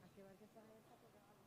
anche perché sarebbe stato caldo.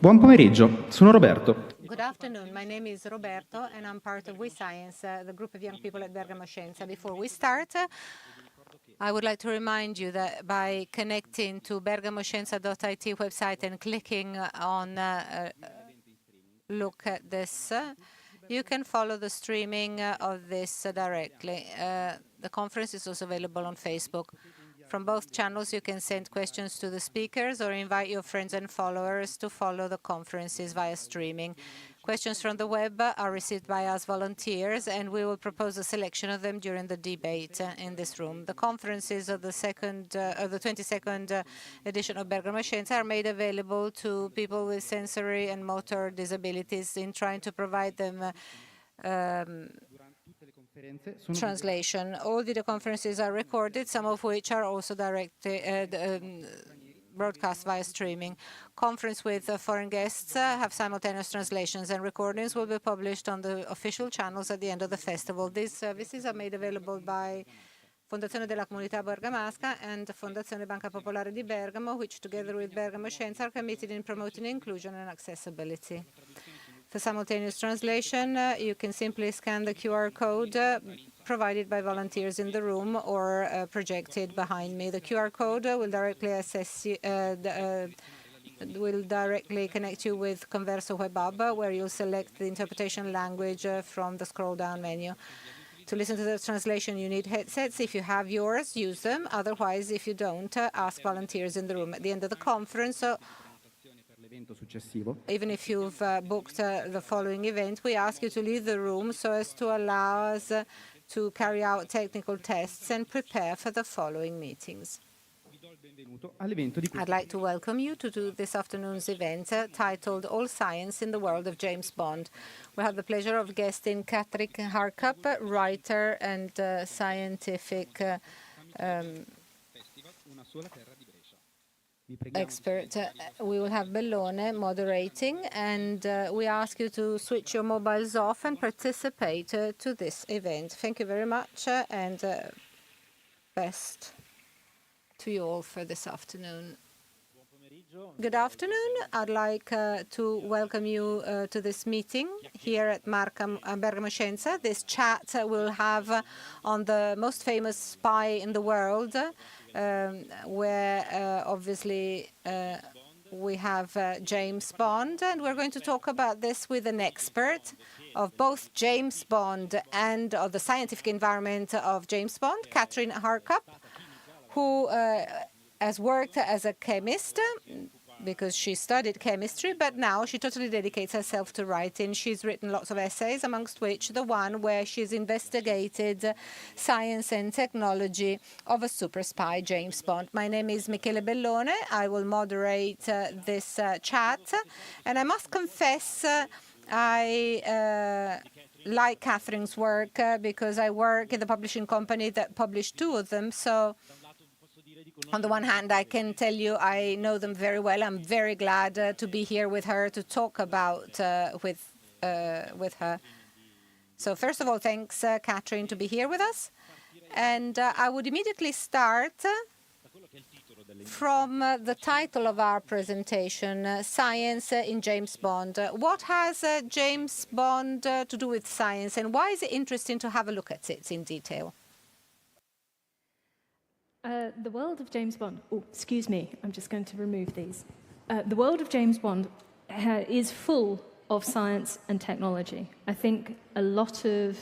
Buon pomeriggio, sono Roberto. Good afternoon. My name is Roberto, and I'm part of We Science, the group of young people at Bergamo Scienza. Before we start, I would like to remind you that by connecting to bergamoscienza.it website and clicking on look at this, you can follow the streaming of this directly. The conference is also available on Facebook. From both channels, you can send questions to the speakers or invite your friends and followers to follow the conferences via streaming. Questions from the web are received by us volunteers, and we will propose a selection of them during the debate in this room. The conferences of the 22nd edition of Bergamo Scienza are made available to people with sensory and motor disabilities in trying to provide them translation. All video conferences are recorded, some of which are also broadcast via streaming. Conference with foreign guests have simultaneous translations, and recordings will be published on the official channels at the end of the festival. These services are made available by Fondazione della Comunità Bergamasca and Fondazione Banca Popolare di Bergamo, which together with Bergamo Scienza are committed in promoting inclusion and accessibility. For simultaneous translation, you can simply scan the QR code provided by volunteers in the room or projected behind me. The QR code will directly connect you with Converso Web Hub, where you'll select the interpretation language from the scroll-down menu. To listen to the translation, you need headsets. If you have yours, use them. Otherwise, if you don't, ask volunteers in the room. At the end of the conference, even if you've booked the following event, we ask you to leave the room so as to allow us to carry out technical tests and prepare for the following meetings. I'd like to welcome you to this afternoon's event titled All Science in the World of James Bond. We have the pleasure of guesting Kathryn Harkup, writer and scientific expert. We will have Bellone moderating, and we ask you to switch your mobiles off and participate to this event. Thank you very much, and best to you all for this afternoon. Good afternoon. I'd like to welcome you to this meeting here at Bergamo Scienza. This chat we'll have on the most famous spy in the world, where obviously we have James Bond, and we're going to talk about this with an expert of both James Bond and of the scientific environment of James Bond, Kathryn Harkup, who has worked as a chemist because she studied chemistry, but now she totally dedicates herself to writing. She's written lots of essays, amongst which the one where she's investigated science and technology of a super spy, James Bond. My name is Michele Bellone. I will moderate this chat, and I must confess I like Kathryn's work because I work in the publishing company that published two of them. So on the one hand, I can tell you I know them very well. I'm very glad to be here with her to talk about with her. So first of all, thanks, Kathryn, to be here with us. And I would immediately start from the title of our presentation, Science in James Bond. What has James Bond to do with science, and why is it interesting to have a look at it in detail? The world of James Bond, excuse me, I'm just going to remove these. The world of James Bond is full of science and technology. I think a lot of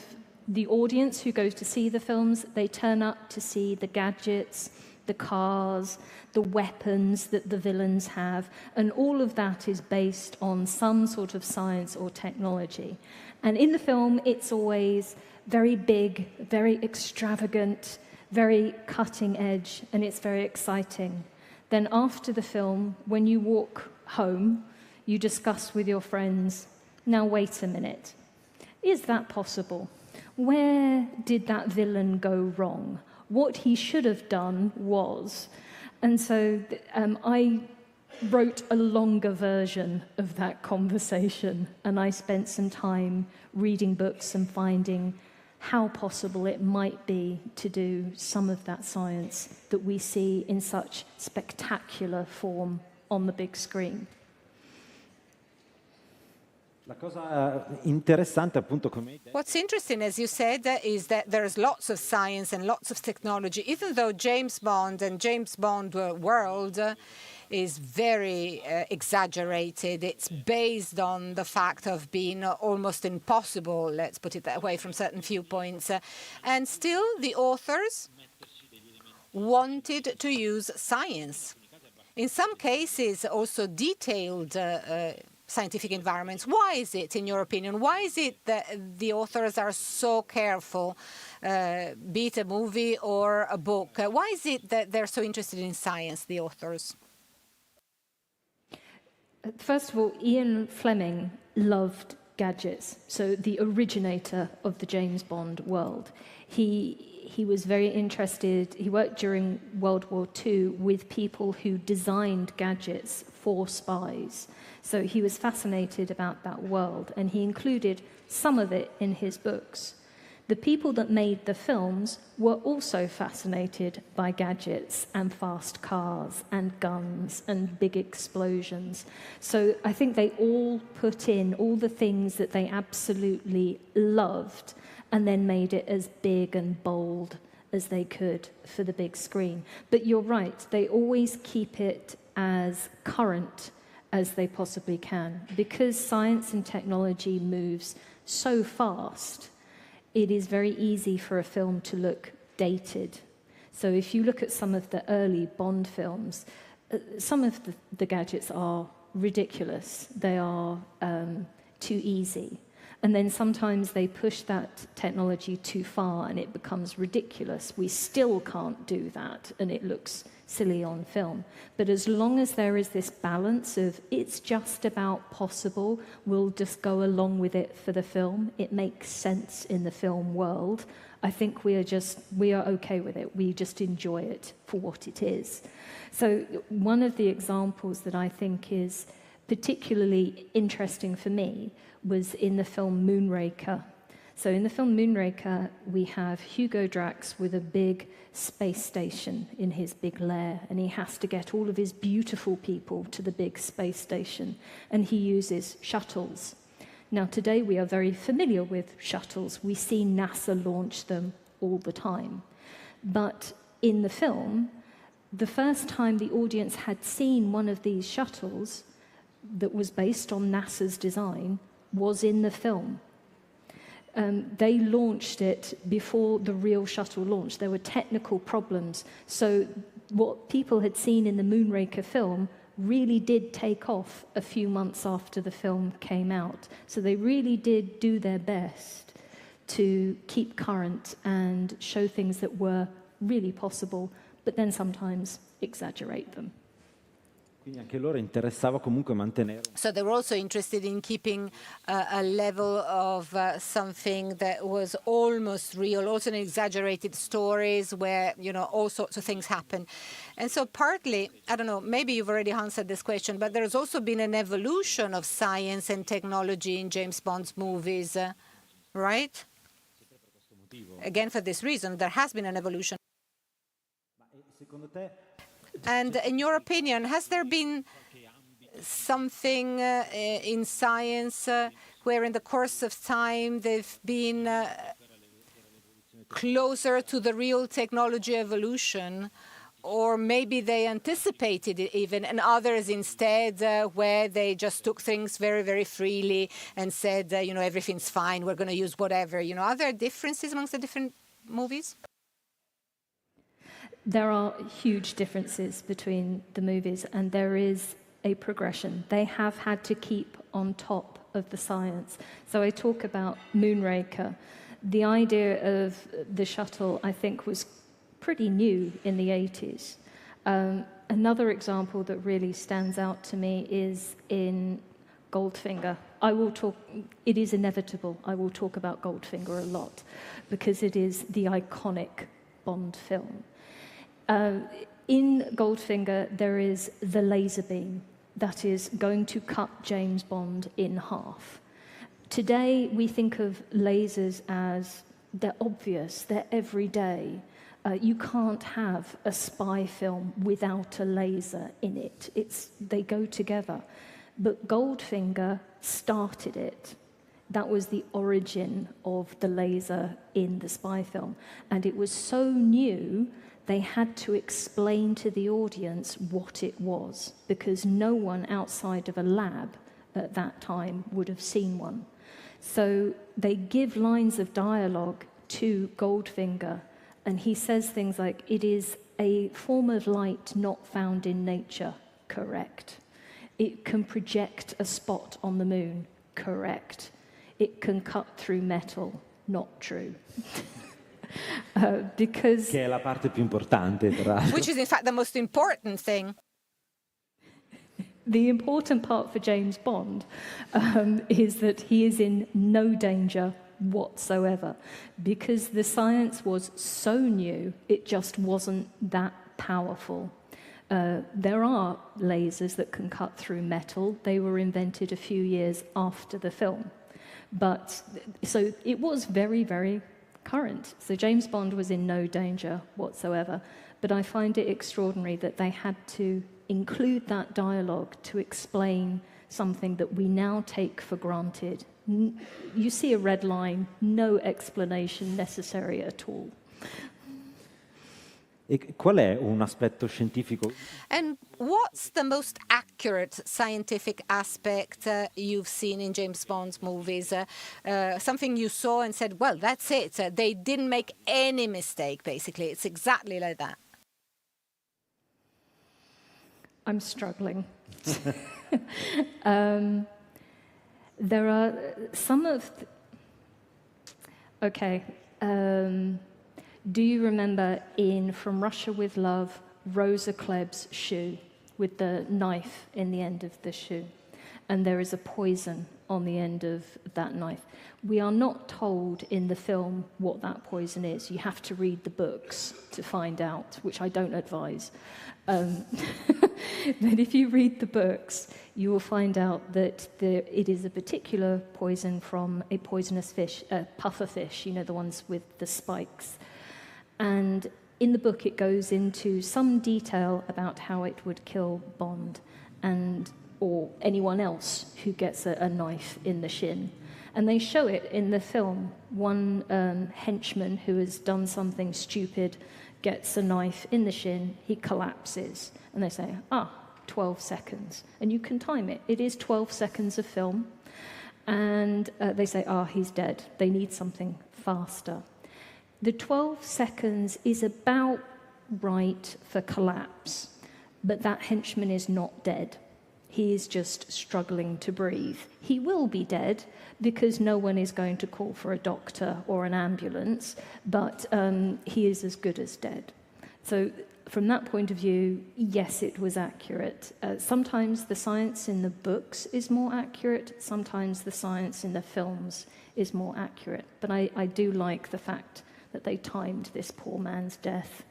the audience who goes to see the films, they turn up to see the gadgets, the cars, the weapons that the villains have, and all of that is based on some sort of science or technology. And in the film, it's always very big, very extravagant, very cutting edge, and it's very exciting. Then after the film, when you walk home, you discuss with your friends, now wait a minute, is that possible? Where did that villain go wrong? What he should have done was. And so I wrote a longer version of that conversation, and I spent some time reading books and finding how possible it might be to do some of that science that we see in such spectacular form on the big screen. What's interesting, as you said, is that there's lots of science and lots of technology, even though James Bond and James Bond world is very exaggerated. It's based on the fact of being almost impossible, let's put it that way, from certain viewpoints. And still, the authors wanted to use science. In some cases, also detailed scientific environments. Why is it, in your opinion, why is it that the authors are so careful, be it a movie or a book? Why is it that they're so interested in science, the authors? First of all, Ian Fleming loved gadgets, so the originator of the James Bond world. He was very interested, he worked during World War II with people who designed gadgets for spies. So he was fascinated about that world, and he included some of it in his books. The people that made the films were also fascinated by gadgets and fast cars and guns and big explosions. So I think they all put in all the things that they absolutely loved and then made it as big and bold as they could for the big screen. But you're right, they always keep it as current as they possibly can. Because science and technology moves so fast, it is very easy for a film to look dated. So if you look at some of the early Bond films, some of the gadgets are ridiculous. They are too easy. And then sometimes they push that technology too far and it becomes ridiculous. We still can't do that and it looks silly on film. But as long as there is this balance of it's just about possible, we'll just go along with it for the film, it makes sense in the film world, I think we are okay with it. We just enjoy it for what it is. So one of the examples that I think is particularly interesting for me was in the film Moonraker. So in the film Moonraker, we have Hugo Drax with a big space station in his big lair, and he has to get all of his beautiful people to the big space station, and he uses shuttles. Now, today we are very familiar with shuttles. We see NASA launch them all the time. But in the film, the first time the audience had seen one of these shuttles that was based on NASA's design was in the film. They launched it before the real shuttle launched. There were technical problems. So what people had seen in the Moonraker film really did take off a few months after the film came out. So they really did do their best to keep current and show things that were really possible, but then sometimes exaggerate them. So they were also interested in keeping a level of something that was almost real, also in exaggerated stories where, all sorts of things happen. And so partly, I don't know, maybe you've already answered this question, but there's also been an evolution of science and technology in James Bond's movies, right? Again, for this reason, there has been an evolution. And in your opinion, has there been something in science where in the course of time they've been closer to the real technology evolution, or maybe they anticipated it even, and others instead where they just took things very, very freely and said, everything's fine, we're going to use whatever. Are there differences amongst the different movies? There are huge differences between the movies, and there is a progression. They have had to keep on top of the science. So I talk about Moonraker. The idea of the shuttle, I think, was pretty new in the 80s. Another example that really stands out to me is in Goldfinger. It is inevitable, I will talk about Goldfinger a lot, because it is the iconic Bond film. In Goldfinger, there is the laser beam that is going to cut James Bond in half. Today, we think of lasers as they're obvious, they're everyday. You can't have a spy film without a laser in it. They go together. But Goldfinger started it. That was the origin of the laser in the spy film. And it was so new, they had to explain to the audience what it was, because no one outside of a lab at that time would have seen one. So they give lines of dialogue to Goldfinger, and he says things like, "It is a form of light not found in nature," correct. "It can project a spot on the moon," correct. "It can cut through metal," not true. Because che è la parte più importante, tra l'altro. Which is in fact the most important thing. the important part for James Bond is that he is in no danger whatsoever, because the science was so new, it just wasn't that powerful. There are lasers that can cut through metal. They were invented a few years after the film. But so it was very, very current. So James Bond was in no danger whatsoever. But I find it extraordinary that they had to include that dialogue to explain something that we now take for granted. You see a red line, no explanation necessary at all. E qual è un aspetto scientifico? And what's the most accurate scientific aspect you've seen in James Bond's movies? Something you saw and said, well, that's it. They didn't make any mistake, basically. It's exactly like that. I'm struggling. There are some of... Okay. Do you remember in From Russia with Love, Rosa Kleb's shoe with the knife in the end of the shoe? And there is a poison on the end of that knife. We are not told in the film what that poison is. You have to read the books to find out, which I don't advise. But if you read the books, you will find out that it is a particular poison from a poisonous fish, a pufferfish, you know, the ones with the spikes. And in the book, it goes into some detail about how it would kill Bond or anyone else who gets a knife in the shin. And they show it in the film. One henchman who has done something stupid gets a knife in the shin, he collapses. And they say, 12 seconds. And you can time it. It is 12 seconds of film. And they say, he's dead. They need something faster. The 12 seconds is about right for collapse, but that henchman is not dead. He is just struggling to breathe. He will be dead because no one is going to call for a doctor or an ambulance, but he is as good as dead. So from that point of view, yes, it was accurate. Sometimes the science in the books is more accurate. Sometimes the science in the films is more accurate. But I do like the fact that they timed this poor man's death.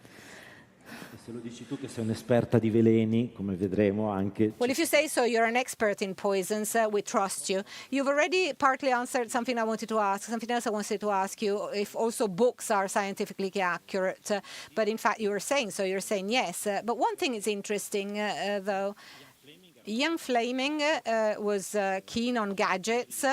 Se lo dici tu che sei un'esperta di veleni, come vedremo anche. Well, if you say so, you're an expert in poisons. We trust you. You've already partly answered something I wanted to ask. Something else I wanted to ask you, if also books are scientifically accurate. But in fact, you were saying so. You're saying yes. But one thing is interesting, though. Ian Fleming was keen on gadgets.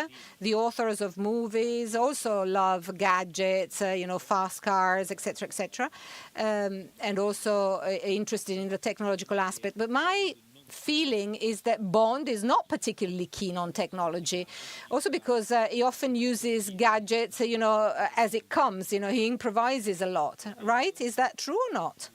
The authors of movies also love gadgets, fast cars, etc., etc., and also interested in the technological aspect. But my feeling is that Bond is not particularly keen on technology, also because he often uses gadgets, as it comes. He improvises a lot, right? Is that true or not?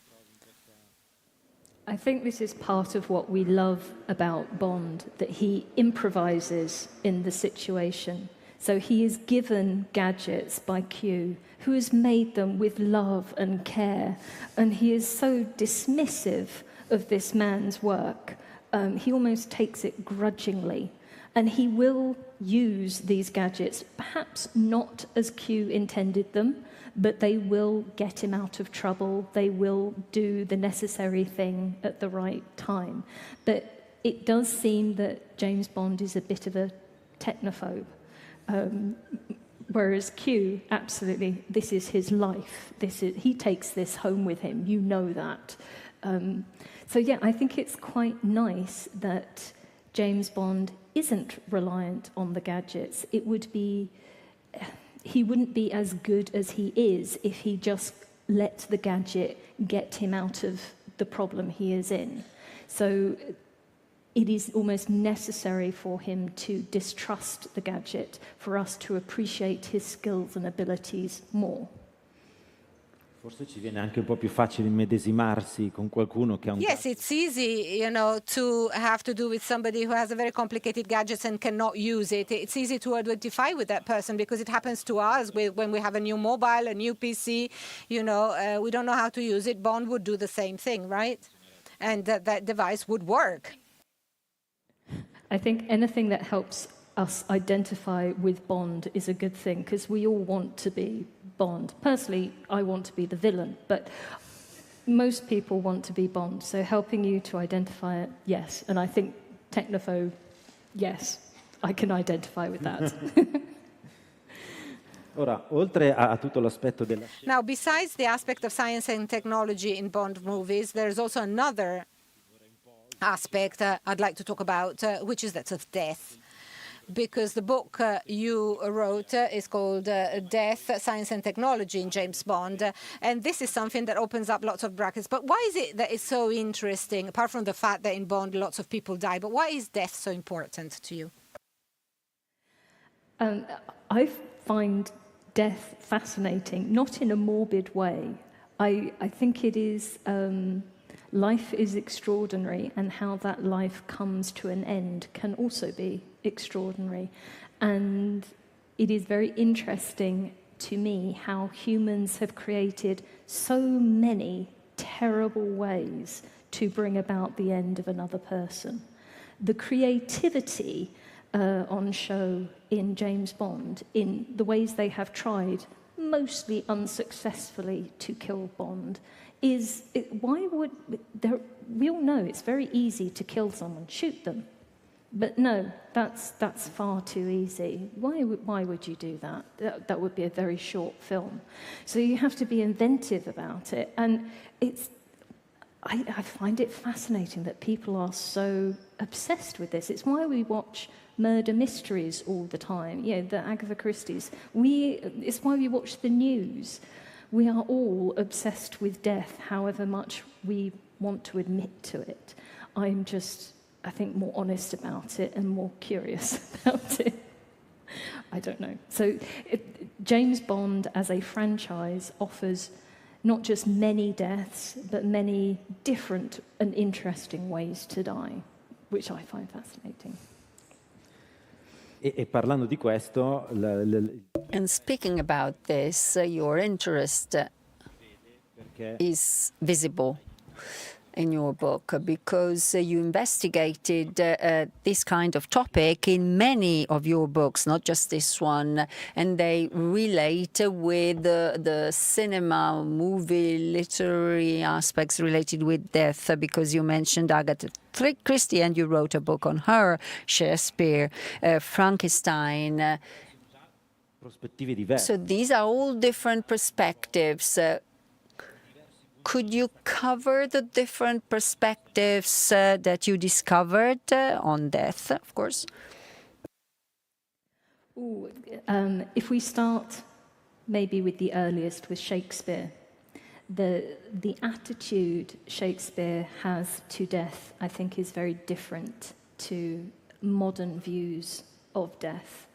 I think this is part of what we love about Bond, that he improvises in the situation. So he is given gadgets by Q, who has made them with love and care, and he is so dismissive of this man's work. He almost takes it grudgingly, and he will use these gadgets, perhaps not as Q intended them, but they will get him out of trouble. They will do the necessary thing at the right time. But it does seem that James Bond is a bit of a technophobe, whereas Q, absolutely, this is his life. He takes this home with him. You know that. So yeah, I think it's quite nice that James Bond isn't reliant on the gadgets. It would be, he wouldn't be as good as he is if he just let the gadget get him out of the problem he is in. So it is almost necessary for him to distrust the gadget for us to appreciate his skills and abilities more. Forse ci viene anche un po' più facile immedesimarsi con qualcuno che ha un Yes, it's easy, to have to do with somebody who has a very complicated gadgets and cannot use it. It's easy to identify with that person because it happens to us when we have a new mobile, a new PC, we don't know how to use it. Bond would do the same thing, right? And that device would work. I think anything that helps us identify with Bond is a good thing because we all want to be Bond. Personally, I want to be the villain, but most people want to be Bond. So helping you to identify it, yes. And I think Technophobe, yes, I can identify with that. Ora, oltre a tutto l'aspetto della Now, besides the aspect of science and technology in Bond movies, there's also another aspect I'd like to talk about, which is that of death. Because the book you wrote is called Death, Science and Technology in James Bond. And this is something that opens up lots of brackets. But why is it that it's so interesting, apart from the fact that in Bond lots of people die, but why is death so important to you? I find death fascinating, not in a morbid way. I think it is, life is extraordinary, and how that life comes to an end can also be extraordinary. And it is very interesting to me how humans have created so many terrible ways to bring about the end of another person. The creativity on show in James Bond, in the ways they have tried, mostly unsuccessfully, to kill Bond, we all know it's very easy to kill someone, shoot them. But no, that's far too easy. Why would you do that? That would be a very short film. So you have to be inventive about it. And I find it fascinating that people are so obsessed with this. It's why we watch murder mysteries all the time, the Agatha Christie's. It's why we watch the news. We are all obsessed with death, however much we want to admit to it. I'm just, I think, more honest about it and more curious about it. I don't know. So James Bond as a franchise offers not just many deaths, but many different and interesting ways to die, which I find fascinating. E parlando di questo... And speaking about this, your interest is visible in your book because you investigated this kind of topic in many of your books, not just this one, and they relate with the cinema, movie, literary aspects related with death, because you mentioned Agatha Christie and you wrote a book on her, Shakespeare, Frankenstein. So these are all different perspectives. Could you cover the different perspectives that you discovered on death, of course? If we start maybe with the earliest, with Shakespeare, the attitude Shakespeare has to death, I think, is very different to modern views of death.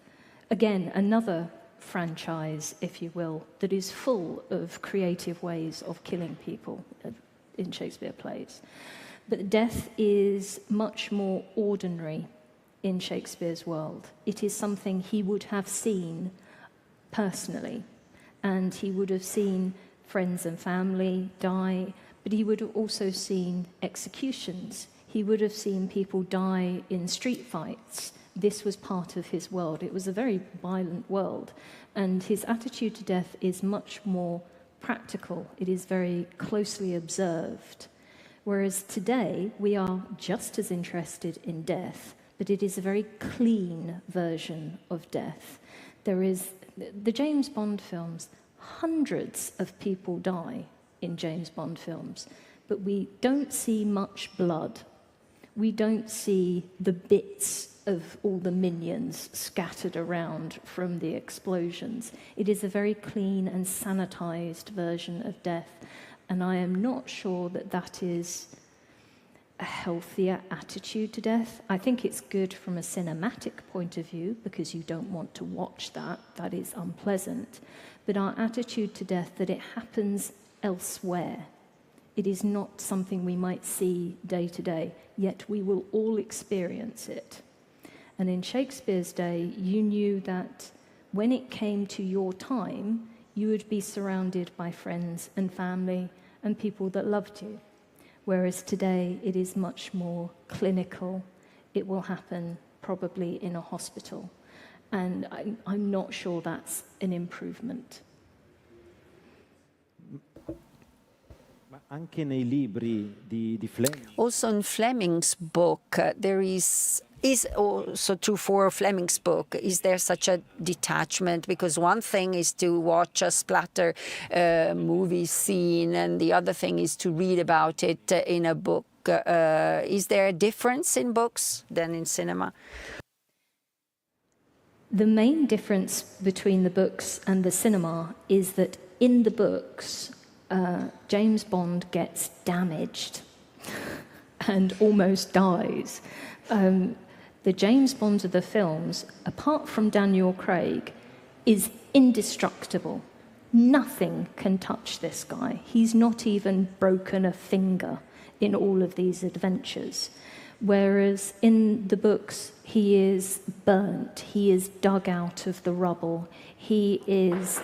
Again, another franchise, if you will, that is full of creative ways of killing people in Shakespeare plays. But death is much more ordinary in Shakespeare's world. It is something he would have seen personally, and he would have seen friends and family die, but he would have also seen executions. He would have seen people die in street fights. This was part of his world. It was a very violent world. And his attitude to death is much more practical. It is very closely observed. Whereas today, we are just as interested in death, but it is a very clean version of death. There is the James Bond films, hundreds of people die in James Bond films, but we don't see much blood. we don't see the bits of all the minions scattered around from the explosions. It is a very clean and sanitized version of death, and I am not sure that that is a healthier attitude to death. I think it's good from a cinematic point of view because you don't want to watch that. That is unpleasant. But our attitude to death, that it happens elsewhere. It is not something we might see day to day, yet we will all experience it. And in Shakespeare's day, you knew that when it came to your time, you would be surrounded by friends and family and people that loved you. Whereas today, it is much more clinical. It will happen probably in a hospital. And I'm not sure that's an improvement. Anche nei libri di Fleming. Also in Fleming's book, there is also true for Fleming's book. Is there such a detachment? Because one thing is to watch a splatter movie scene, and the other thing is to read about it in a book. Is there a difference in books than in cinema? The main difference between the books and the cinema is that in the books, James Bond gets damaged and almost dies. The James Bond of the films, apart from Daniel Craig, is indestructible. Nothing can touch this guy. He's not even broken a finger in all of these adventures. Whereas in the books, he is burnt, he is dug out of the rubble, he is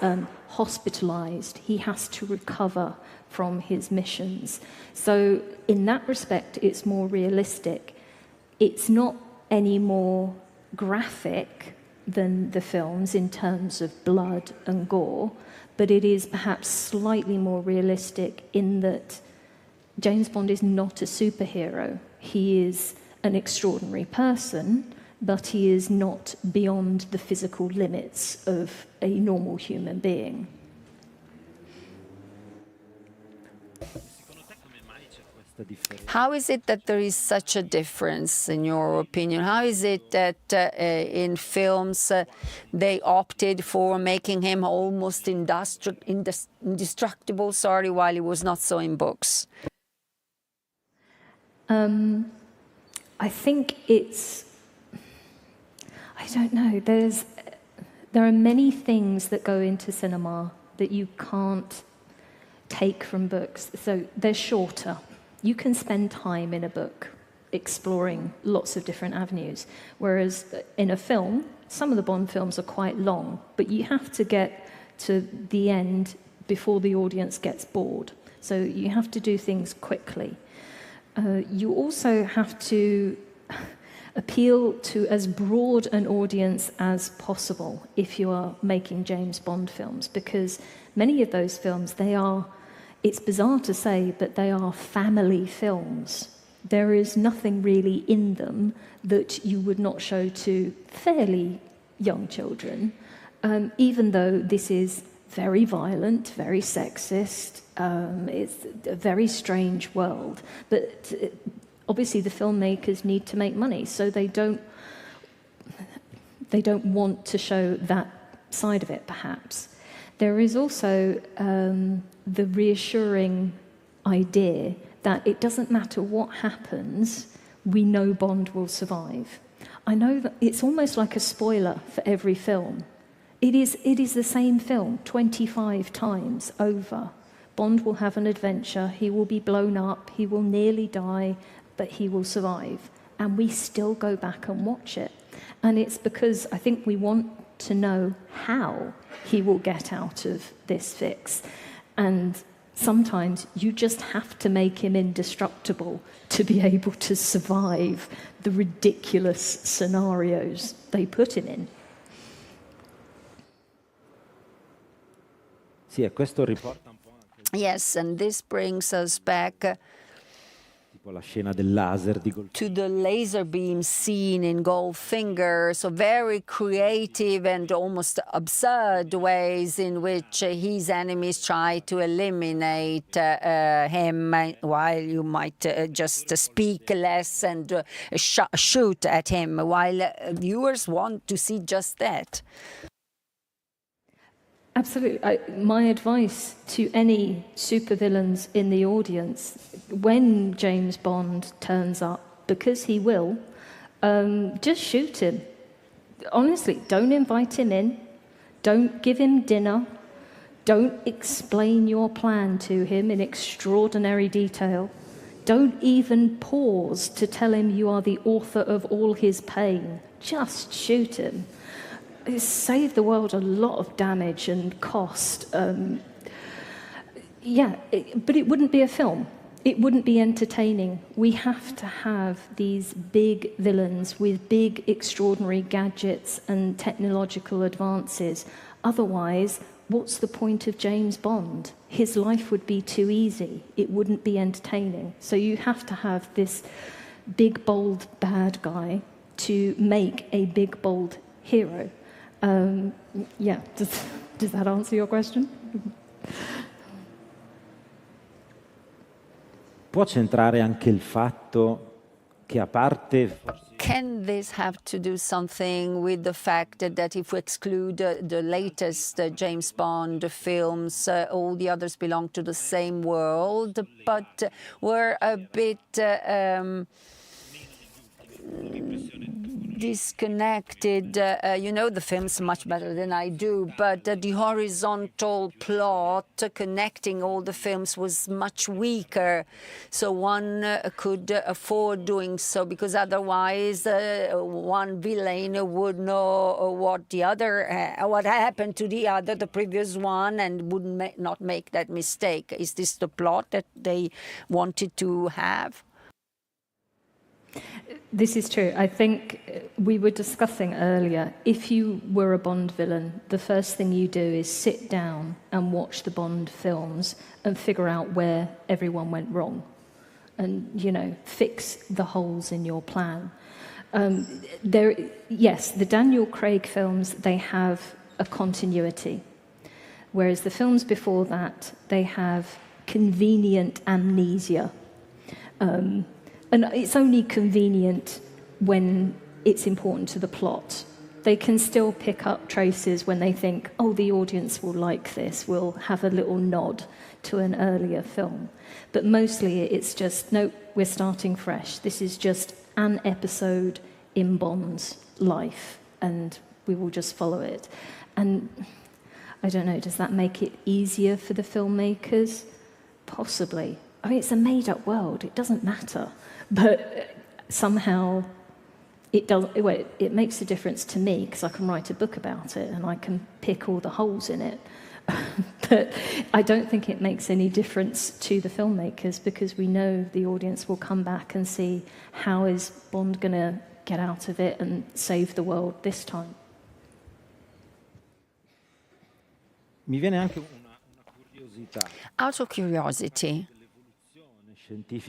hospitalized, he has to recover from his missions. So in that respect, it's more realistic. It's not any more graphic than the films in terms of blood and gore, but it is perhaps slightly more realistic in that James Bond is not a superhero. He is an extraordinary person, but he is not beyond the physical limits of a normal human being. How is it that there is such a difference, in your opinion? How is it that in films they opted for making him almost indestructible, while he was not so in books? I think it's, I don't know, there are many things that go into cinema that you can't take from books. So they're shorter. You can spend time in a book exploring lots of different avenues, whereas in a film, some of the Bond films are quite long, but you have to get to the end before the audience gets bored. So you have to do things quickly. You also have to appeal to as broad an audience as possible if you are making James Bond films, because many of those films, it's bizarre to say, but they are family films. There is nothing really in them that you would not show to fairly young children, even though this is very violent, very sexist. It's a very strange world. But obviously the filmmakers need to make money, so they don't want to show that side of it, perhaps. There is also the reassuring idea that it doesn't matter what happens, we know Bond will survive. I know that it's almost like a spoiler for every film. It is the same film 25 times over. Bond will have an adventure, he will be blown up, he will nearly die, but he will survive. And we still go back and watch it. And it's because I think we want to know how he will get out of this fix. And sometimes you just have to make him indestructible to be able to survive the ridiculous scenarios they put him in. Sì, e questo riporta un po' anche Yes, and this brings us back tipo la scena del laser di Goldfinger. to the laser beam scene in Goldfinger, so very creative and almost absurd ways in which his enemies try to eliminate him, while you might just speak less and shoot at him, while viewers want to see just that. Absolutely. My advice to any supervillains in the audience, when James Bond turns up, because he will, just shoot him. Honestly, don't invite him in. Don't give him dinner. Don't explain your plan to him in extraordinary detail. Don't even pause to tell him you are the author of all his pain. Just shoot him. It saved the world a lot of damage and cost. But it wouldn't be a film. It wouldn't be entertaining. We have to have these big villains with big, extraordinary gadgets and technological advances. Otherwise, what's the point of James Bond? His life would be too easy. It wouldn't be entertaining. So you have to have this big, bold, bad guy to make a big, bold hero. Does that answer your question? Può centrare anche il fatto che a parte... Can this have to do something with the fact that if we exclude the latest James Bond films, all the others belong to the same world, but we're a bit disconnected. You know the films much better than I do, but the horizontal plot connecting all the films was much weaker. So one could afford doing so, because otherwise one villain would know what happened to the other, the previous one, and would not make that mistake. Is this the plot that they wanted to have? This is true. I think we were discussing earlier, if you were a Bond villain, the first thing you do is sit down and watch the Bond films and figure out where everyone went wrong and, fix the holes in your plan. Yes, the Daniel Craig films, they have a continuity, whereas the films before that, they have convenient amnesia. And it's only convenient when it's important to the plot. They can still pick up traces when they think, oh, the audience will like this, we'll have a little nod to an earlier film. But mostly it's just, nope, we're starting fresh. This is just an episode in Bond's life, and we will just follow it. And I don't know, does that make it easier for the filmmakers? Possibly. I mean, it's a made-up world, it doesn't matter. But somehow it makes a difference to me, because I can write a book about it and I can pick all the holes in it. But I don't think it makes any difference to the filmmakers, because we know the audience will come back and see, how is Bond going to get out of it and save the world this time? Mi viene anche una curiosità. Out of curiosity,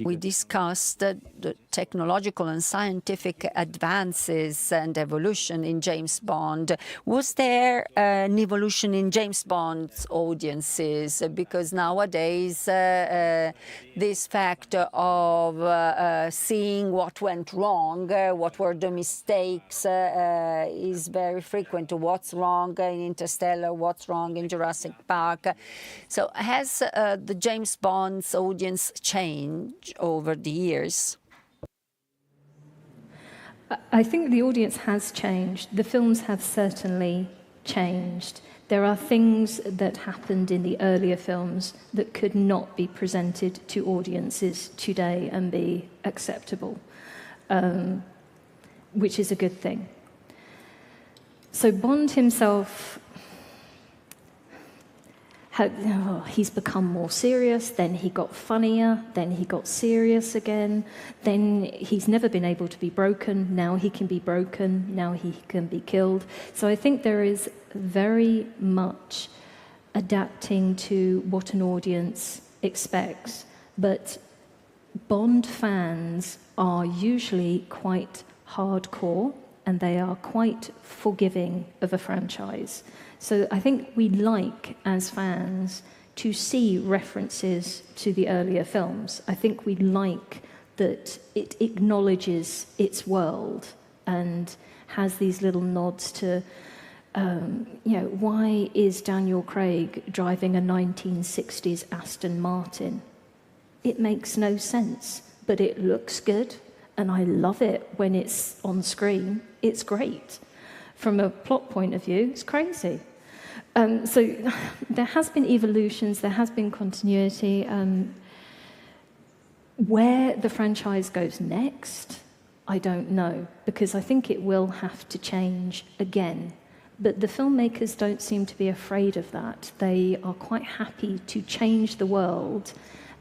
we discussed the technological and scientific advances and evolution in James Bond. Was there an evolution in James Bond's audiences? Because nowadays, this fact of seeing what went wrong, what were the mistakes, is very frequent. What's wrong in Interstellar? What's wrong in Jurassic Park? So has the James Bond's audience changed over the years? I think the audience has changed. The films have certainly changed. There are things that happened in the earlier films that could not be presented to audiences today and be acceptable, which is a good thing. So Bond himself, he's become more serious, then he got funnier, then he got serious again, then he's never been able to be broken, now he can be broken, now he can be killed. So I think there is very much adapting to what an audience expects, but Bond fans are usually quite hardcore and they are quite forgiving of a franchise. So I think we like, as fans, to see references to the earlier films. I think we like that it acknowledges its world and has these little nods to, why is Daniel Craig driving a 1960s Aston Martin? It makes no sense, but it looks good, and I love it when it's on screen. It's great. From a plot point of view, it's crazy. So there has been evolutions, there has been continuity. Where the franchise goes next, I don't know, because I think it will have to change again. But the filmmakers don't seem to be afraid of that. They are quite happy to change the world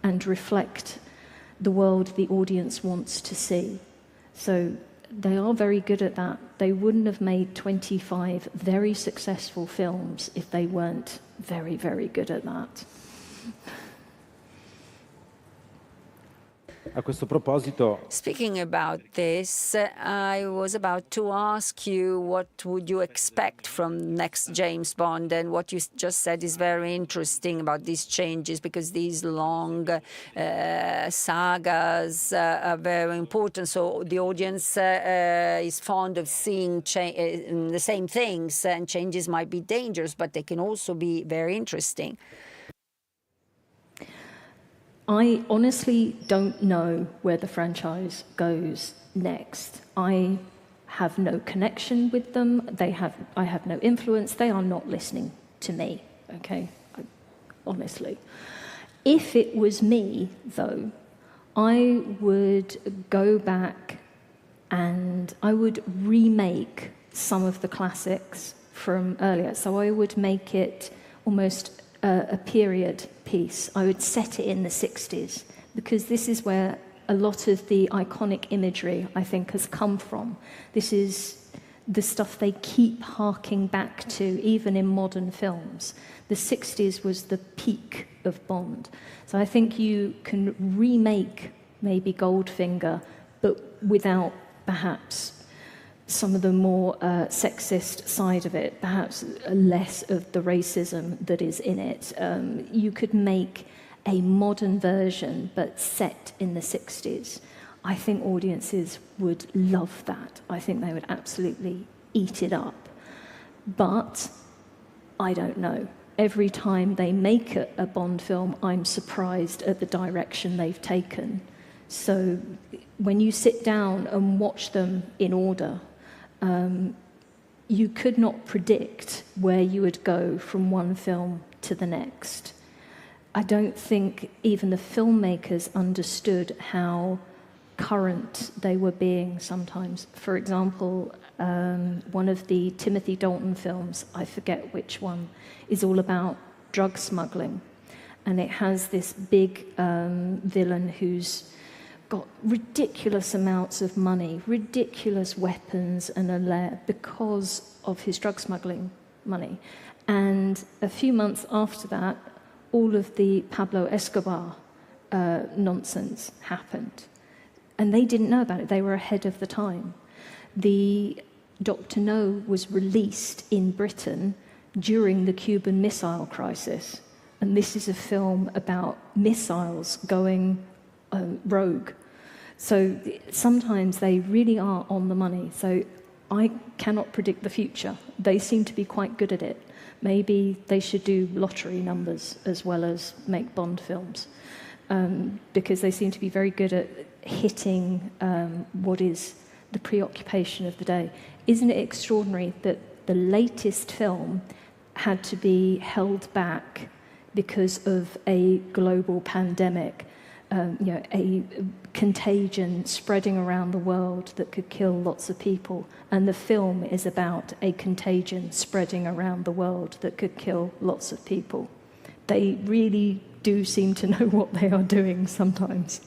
and reflect the world the audience wants to see. So they are very good at that. They wouldn't have made 25 very successful films if they weren't very, very good at that. A questo proposito, Speaking about this, I was about to ask you what would you expect from next James Bond, and what you just said is very interesting about these changes, because these long sagas are very important. So the audience is fond of seeing the same things, and changes might be dangerous, but they can also be very interesting. I honestly don't know where the franchise goes next. I have no connection with them. I have no influence. They are not listening to me, okay? Honestly. If it was me, though, I would go back and I would remake some of the classics from earlier. So I would make it almost a period piece. I would set it in the 60s, because this is where a lot of the iconic imagery, I think, has come from. This is the stuff they keep harking back to, even in modern films. The 60s was the peak of Bond. So I think you can remake maybe Goldfinger, but without perhaps some of the more sexist side of it, perhaps less of the racism that is in it. You could make a modern version, but set in the 60s. I think audiences would love that. I think they would absolutely eat it up. But I don't know. Every time they make a Bond film, I'm surprised at the direction they've taken. So when you sit down and watch them in order, you could not predict where you would go from one film to the next. I don't think even the filmmakers understood how current they were being sometimes. For example, one of the Timothy Dalton films, I forget which one, is all about drug smuggling. And it has this big villain who's got ridiculous amounts of money, ridiculous weapons and a lair because of his drug smuggling money. And a few months after that, all of the Pablo Escobar nonsense happened. And they didn't know about it. They were ahead of the time. The Dr. No was released in Britain during the Cuban Missile Crisis. And this is a film about missiles going rogue. So sometimes they really are on the money. So I cannot predict the future. They seem to be quite good at it. Maybe they should do lottery numbers as well as make Bond films, because they seem to be very good at hitting what is the preoccupation of the day. Isn't it extraordinary that the latest film had to be held back because of a global pandemic? A contagion spreading around the world that could kill lots of people. And the film is about a contagion spreading around the world that could kill lots of people. They really do seem to know what they are doing sometimes.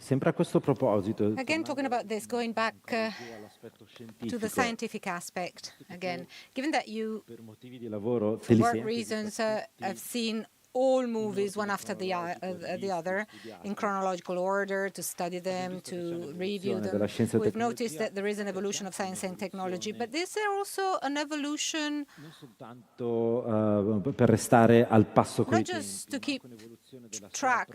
sempre a questo proposito. Again, talking about this, going back to the scientific aspect again, given that you, Per motivi di lavoro, for work reasons, have seen all movies one after the other in chronological order, to study them, to review them. We've noticed that there is an evolution of science and technology, but is there also an evolution non soltanto per restare al passo con i not just to keep track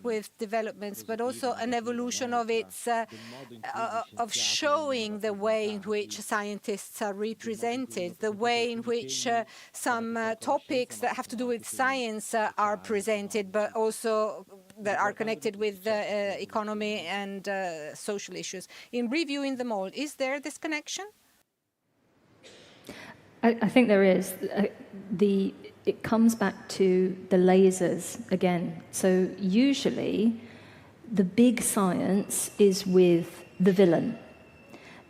with developments, but also an evolution of its of showing the way in which scientists are represented, the way in which some topics that have to do with science are presented, but also that are connected with economy and social issues. In reviewing them all, is there this connection? I think there is. It comes back to the lasers again. So usually the big science is with the villain,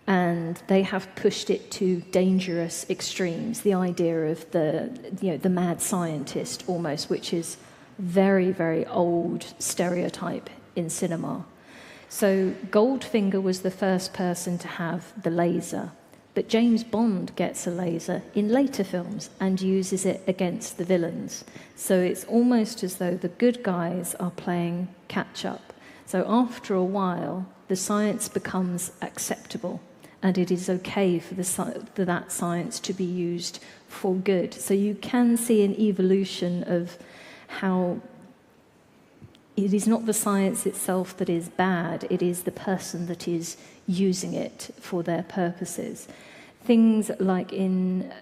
and they have pushed it to dangerous extremes. The idea of the mad scientist almost, which is very, very old stereotype in cinema. So Goldfinger was the first person to have the laser. But James Bond gets a laser in later films and uses it against the villains. So it's almost as though the good guys are playing catch-up. So after a while, the science becomes acceptable, and it is okay for that science to be used for good. So you can see an evolution of how it is not the science itself that is bad, it is the person that is using it for their purposes. Things like in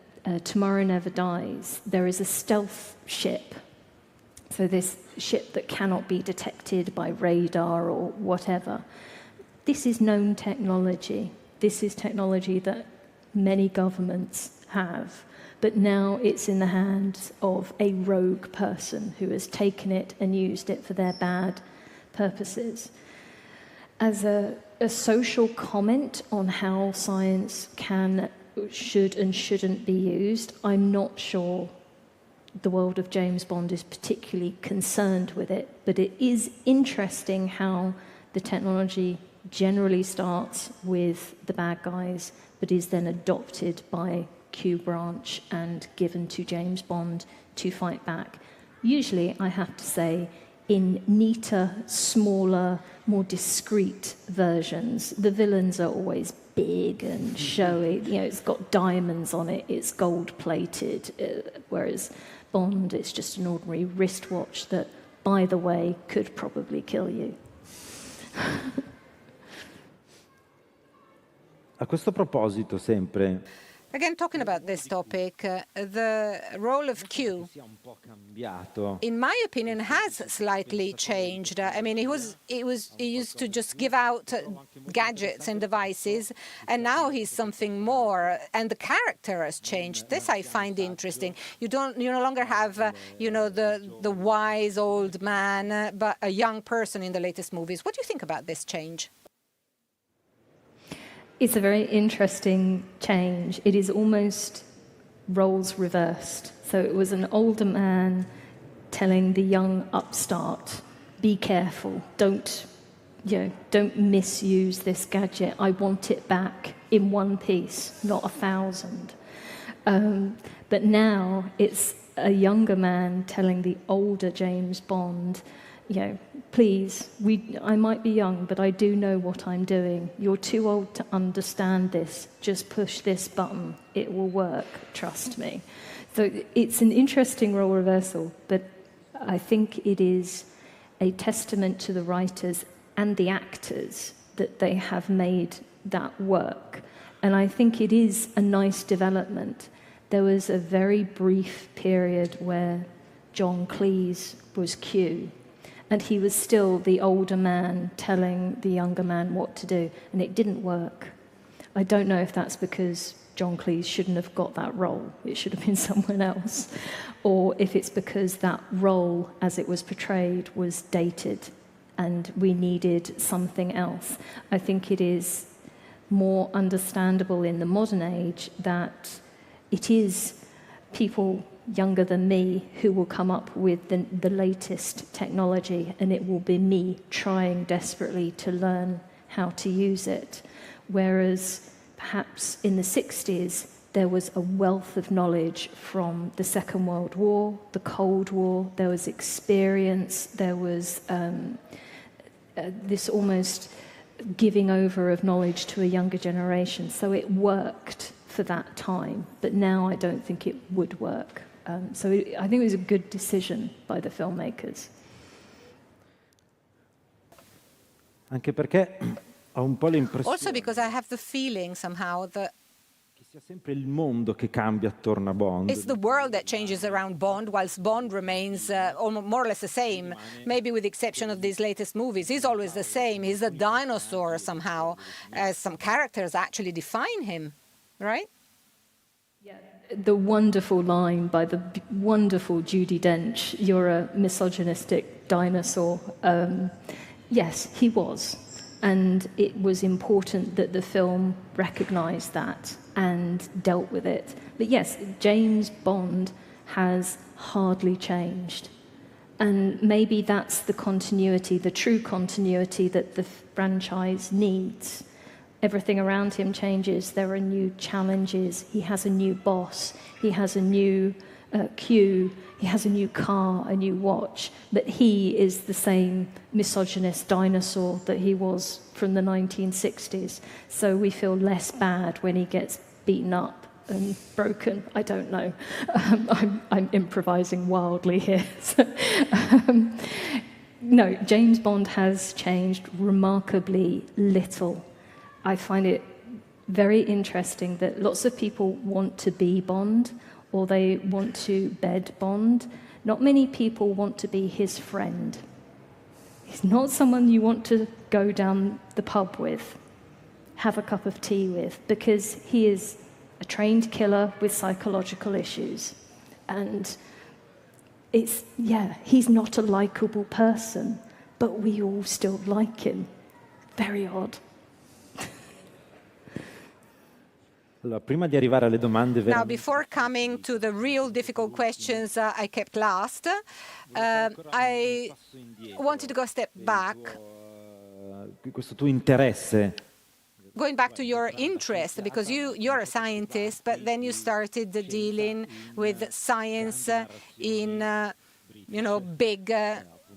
Tomorrow Never Dies, there is a stealth ship. So this ship that cannot be detected by radar or whatever. This is known technology. This is technology that many governments have. But now it's in the hands of a rogue person who has taken it and used it for their bad purposes. As a social comment on how science should and shouldn't be used, I'm not sure the world of James Bond is particularly concerned with it, but it is interesting how the technology generally starts with the bad guys, but is then adopted by Q Branch and given to James Bond to fight back. Usually, I have to say, in neater, smaller, more discreet versions. The villains are always big and showy. It's got diamonds on it, it's gold-plated, whereas Bond, it's just an ordinary wristwatch that, by the way, could probably kill you. A questo proposito, sempre, Again, talking about this topic, the role of Q, in my opinion, has slightly changed. I mean, he used to just give out gadgets and devices, and now he's something more. And the character has changed. This I find interesting. You no longer have, the wise old man, but a young person in the latest movies. What do you think about this change? It's a very interesting change. It is almost roles reversed. So it was an older man telling the young upstart, be careful, don't misuse this gadget. I want it back in one piece, not 1,000. But now it's a younger man telling the older James Bond, please, I might be young, but I do know what I'm doing. You're too old to understand this. Just push this button. It will work. Trust me. So it's an interesting role reversal, but I think it is a testament to the writers and the actors that they have made that work. And I think it is a nice development. There was a very brief period where John Cleese was Q, and he was still the older man telling the younger man what to do, and it didn't work. I don't know if that's because John Cleese shouldn't have got that role. It should have been someone else. Or if it's because that role, as it was portrayed, was dated and we needed something else. I think it is more understandable in the modern age that it is people younger than me who will come up with the latest technology, and it will be me trying desperately to learn how to use it. Whereas perhaps in the 60s, there was a wealth of knowledge from the Second World War, the Cold War. There was experience. There was this almost giving over of knowledge to a younger generation. So it worked for that time, but now I don't think it would work. I think it was a good decision by the filmmakers. Anche perché ho un po' l'impressione Also because I have the feeling somehow that che sia sempre il mondo che cambia attorno a Bond. it's the world that changes around Bond, whilst Bond remains more or less the same, maybe with the exception of these latest movies. He's always the same. He's a dinosaur somehow, as some characters actually define him, right? Yeah. The wonderful line by the wonderful Judi Dench, "You're a misogynistic dinosaur." Yes, he was. And it was important that the film recognised that and dealt with it. But yes, James Bond has hardly changed. And maybe that's the continuity, the true continuity that the franchise needs. Everything around him changes. There are new challenges. He has a new boss. He has a new queue. He has a new car, a new watch. But he is the same misogynist dinosaur that he was from the 1960s. So we feel less bad when he gets beaten up and broken. I don't know. I'm improvising wildly here. No, James Bond has changed remarkably little. I find it very interesting that lots of people want to be Bond or they want to bed Bond. Not many people want to be his friend. He's not someone you want to go down the pub with, have a cup of tea with, because he is a trained killer with psychological issues. And he's not a likable person, but we all still like him. Very odd. Allora, prima di arrivare alle domande Now, before coming to the real difficult questions I kept last, I wanted to go a step back. Questo tuo interesse. Going back to your interest, because you're a scientist, but then you started dealing with science in, big,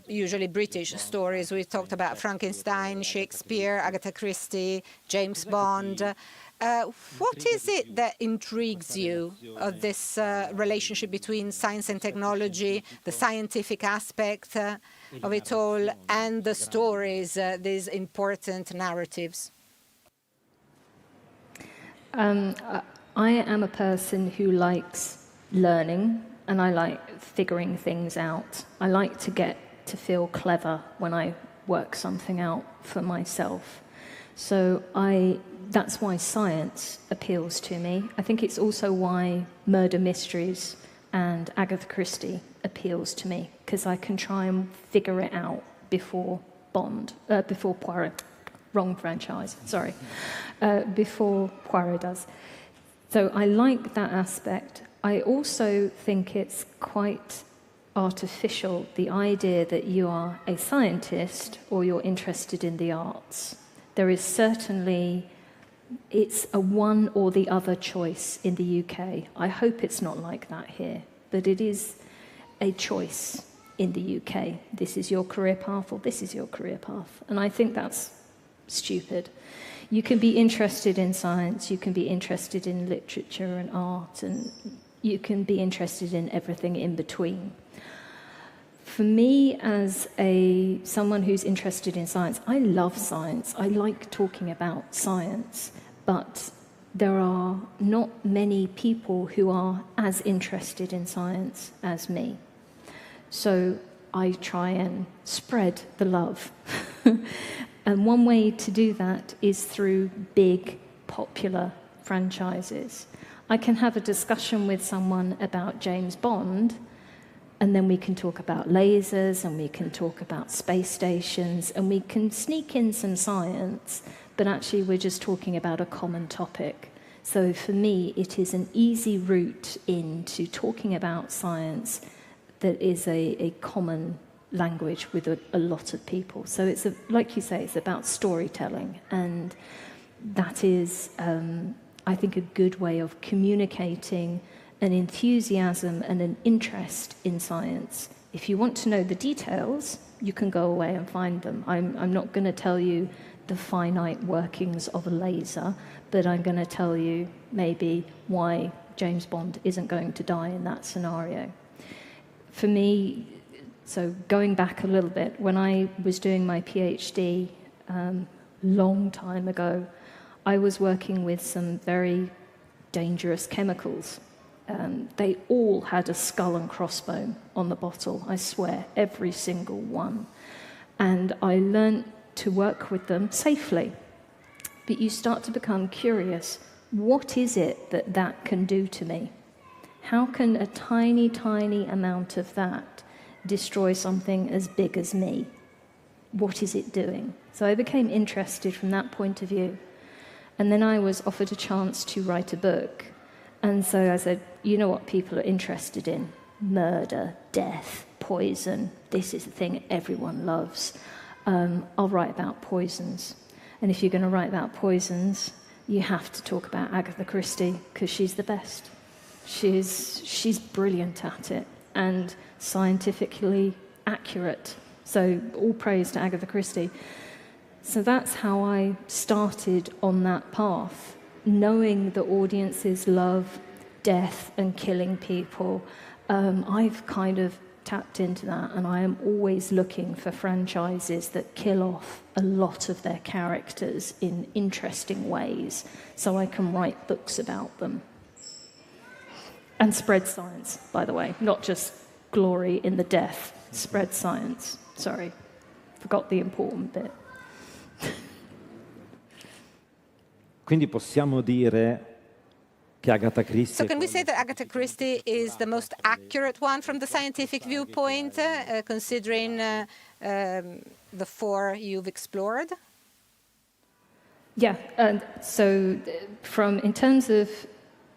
usually British stories. We talked about Frankenstein, Shakespeare, Agatha Christie, James Bond. What is it that intrigues you of this relationship between science and technology, the scientific aspect of it all, and the stories, these important narratives? I am a person who likes learning, and I like figuring things out. I like to get to feel clever when I work something out for myself. So that's why science appeals to me. I think it's also why murder mysteries and Agatha Christie appeals to me, because I can try and figure it out before Poirot. Wrong franchise, sorry. Before Poirot does. So I like that aspect. I also think it's quite artificial, the idea that you are a scientist or you're interested in the arts. There is certainly, it's a one or the other choice in the UK. I hope it's not like that here, but it is a choice in the UK. This is your career path or this is your career path. And I think that's stupid. You can be interested in science, you can be interested in literature and art, and you can be interested in everything in between. For me, as someone who's interested in science, I love science. I like talking about science, but there are not many people who are as interested in science as me. So I try and spread the love. And one way to do that is through big, popular franchises. I can have a discussion with someone about James Bond, and then we can talk about lasers, and we can talk about space stations, and we can sneak in some science, but actually we're just talking about a common topic. So for me, it is an easy route into talking about science that is a common language with a lot of people. So like you say, it's about storytelling, and that is, I think, a good way of communicating an enthusiasm and an interest in science. If you want to know the details, you can go away and find them. I'm not going to tell you the finite workings of a laser, but I'm going to tell you maybe why James Bond isn't going to die in that scenario. For me, so going back a little bit, when I was doing my PhD long time ago, I was working with some very dangerous chemicals. They all had a skull and crossbone on the bottle, I swear, every single one. And I learnt to work with them safely. But you start to become curious, what is it that that can do to me? How can a tiny, tiny amount of that destroy something as big as me? What is it doing? So I became interested from that point of view. And then I was offered a chance to write a book. And so I said, you know what people are interested in? Murder, death, poison. This is the thing everyone loves. I'll write about poisons. And if you're going to write about poisons, you have to talk about Agatha Christie, because she's the best. She's brilliant at it and scientifically accurate. So all praise to Agatha Christie. So that's how I started on that path, knowing that audiences love death and killing people. I've kind of tapped into that, and I am always looking for franchises that kill off a lot of their characters in interesting ways, so I can write books about them. And spread science, by the way, not just glory in the death, spread science. Sorry, forgot the important bit. Quindi possiamo dire che Agatha Christie... So can we say that Agatha Christie is the most accurate one from the scientific viewpoint, considering the four you've explored? Yeah, and so in terms of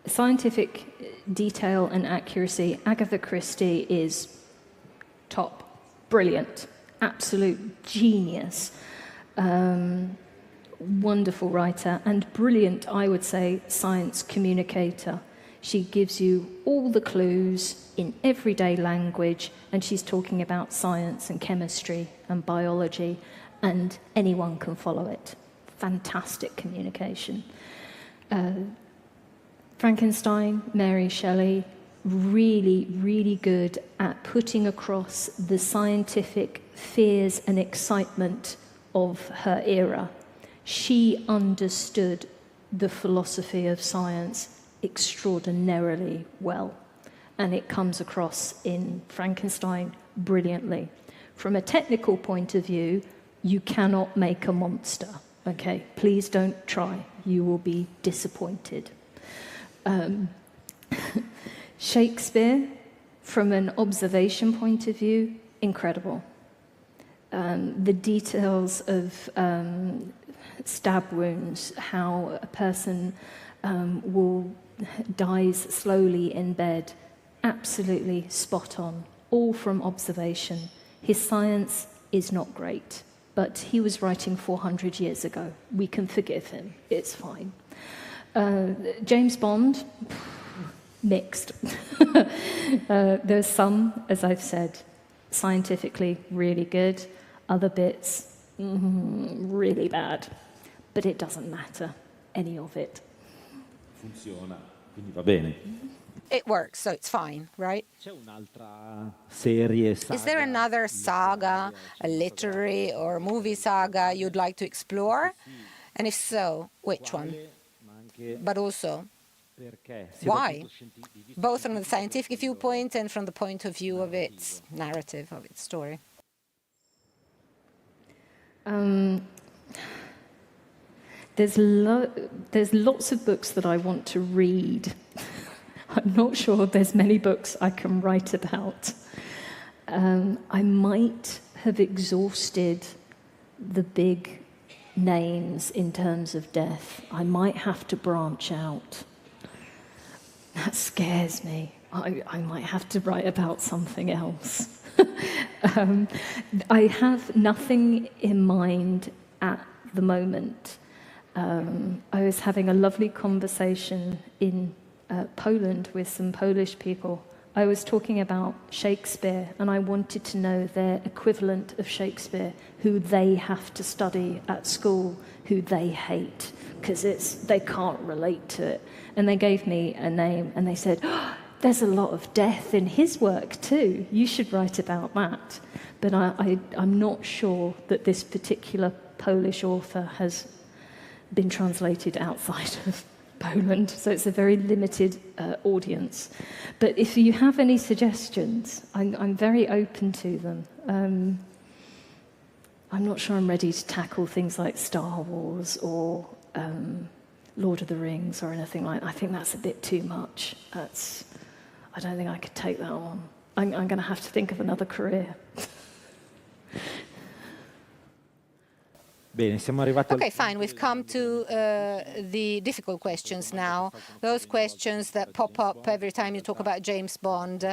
scientific detail and accuracy, Agatha Christie is top, brilliant, absolute genius. Wonderful writer and brilliant, I would say, science communicator. She gives you all the clues in everyday language, and she's talking about science and chemistry and biology, and anyone can follow it. Fantastic communication. Frankenstein, Mary Shelley, really, really good at putting across the scientific fears and excitement of her era. She understood the philosophy of science extraordinarily well, and it comes across in Frankenstein brilliantly. From a technical point of view, you cannot make a monster, okay? Please don't try. You will be disappointed. Shakespeare, from an observation point of view, incredible. The details of stab wounds, how a person dies slowly in bed, absolutely spot on, all from observation. His science is not great, but he was writing 400 years ago. We can forgive him, it's fine. James Bond, mixed. There's some, as I've said, scientifically really good, other bits really bad, but it doesn't matter, any of it. Funziona, quindi va bene. It works, so it's fine, right? C'è un'altra serie, saga? Is there another saga, a literary or movie saga you'd like to explore? And if so, which one? But also, why? Both from the scientific viewpoint and from the point of view of its narrative, of its story. There's lots of books that I want to read. I'm not sure there's many books I can write about. I might have exhausted the big names in terms of death. I might have to branch out. That scares me. I might have to write about something else. I have nothing in mind at the moment. I was having a lovely conversation in Poland with some Polish people. I was talking about Shakespeare, and I wanted to know their equivalent of Shakespeare, who they have to study at school, who they hate, because they can't relate to it. And they gave me a name, and they said, oh, there's a lot of death in his work too. You should write about that. But I'm not sure that this particular Polish author has been translated outside of Poland, so it's a very limited audience. But if you have any suggestions, I'm very open to them. I'm not sure I'm ready to tackle things like Star Wars or Lord of the Rings or anything like that. I think that's a bit too much. I don't think I could take that on. I'm going to have to think of another career. Okay, fine. We've come to the difficult questions now. Those questions that pop up every time you talk about James Bond.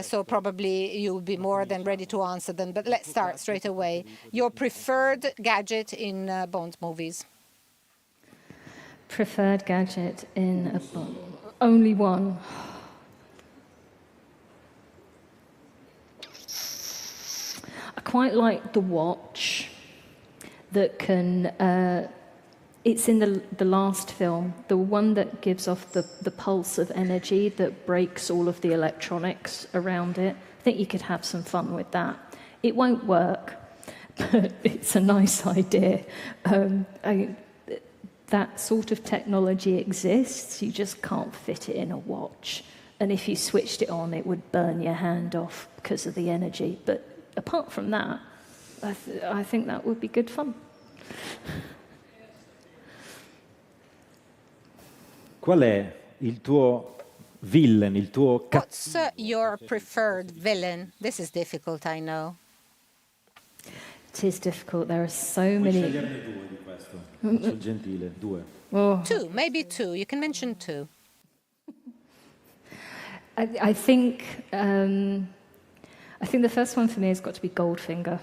So probably you'll be more than ready to answer them. But let's start straight away. Your preferred gadget in Bond movies? Preferred gadget in a Bond? Only one. I quite like the watch that can, it's in the last film, the one that gives off the pulse of energy that breaks all of the electronics around it. I think you could have some fun with that. It won't work, but it's a nice idea. That sort of technology exists, you just can't fit it in a watch. And if you switched it on, it would burn your hand off because of the energy. But apart from that, I think that would be good fun. Qual è il tuo villain, il tuo What's your preferred villain? This is difficult, I know. It is difficult. There are so many. Puoi sceglierne due di questo. Sono gentile, due. Oh. Two, maybe two. You can mention two. I think the first one for me has got to be Goldfinger.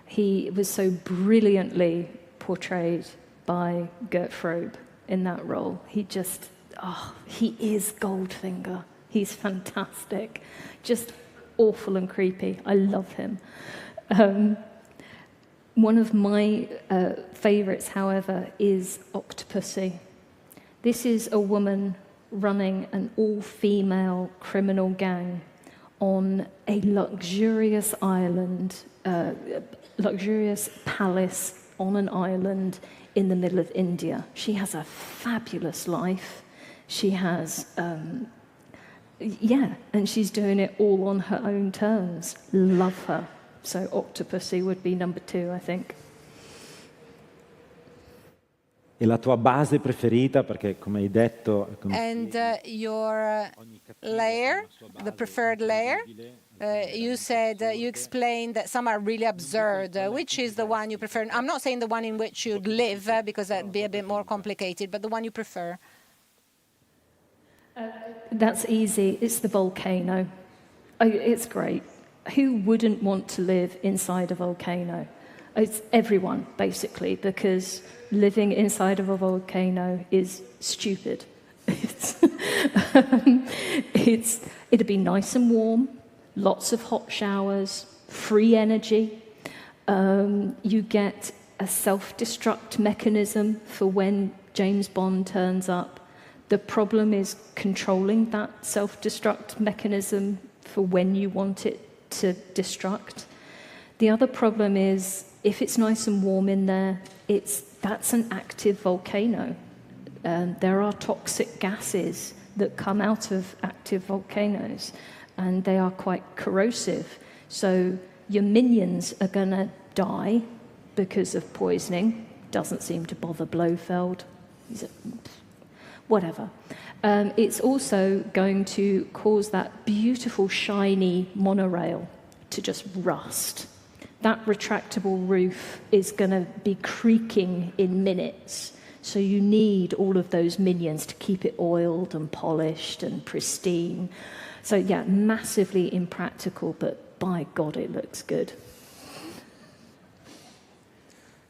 He was so brilliantly portrayed by Gert Frobe in that role. He is Goldfinger. He's fantastic. Just awful and creepy. I love him. One of my favourites, however, is Octopussy. This is a woman running an all-female criminal gang on a luxurious island, luxurious palace on an island in the middle of India. She has a fabulous life. She has, and she's doing it all on her own terms. Love her. So Octopussy would be number 2, I think. E la tua base preferita, perché come hai detto... And your lair, the preferred lair? You said, you explained that some are really absurd. Which is the one you prefer? I'm not saying the one in which you'd live, because that'd be a bit more complicated, but the one you prefer. That's easy. It's the volcano. It's great. Who wouldn't want to live inside a volcano? It's everyone, basically, because living inside of a volcano is stupid. It'd be nice and warm, lots of hot showers, free energy. You get a self-destruct mechanism for when James Bond turns up. The problem is controlling that self-destruct mechanism for when you want it to destruct. The other problem is, if it's nice and warm in there, that's an active volcano. There are toxic gases that come out of active volcanoes, and they are quite corrosive. So your minions are going to die because of poisoning. Doesn't seem to bother Blofeld. Whatever. It's also going to cause that beautiful, shiny monorail to just rust. That retractable roof is going to be creaking in minutes. So you need all of those minions to keep it oiled and polished and pristine. So yeah, massively impractical, but by God, it looks good.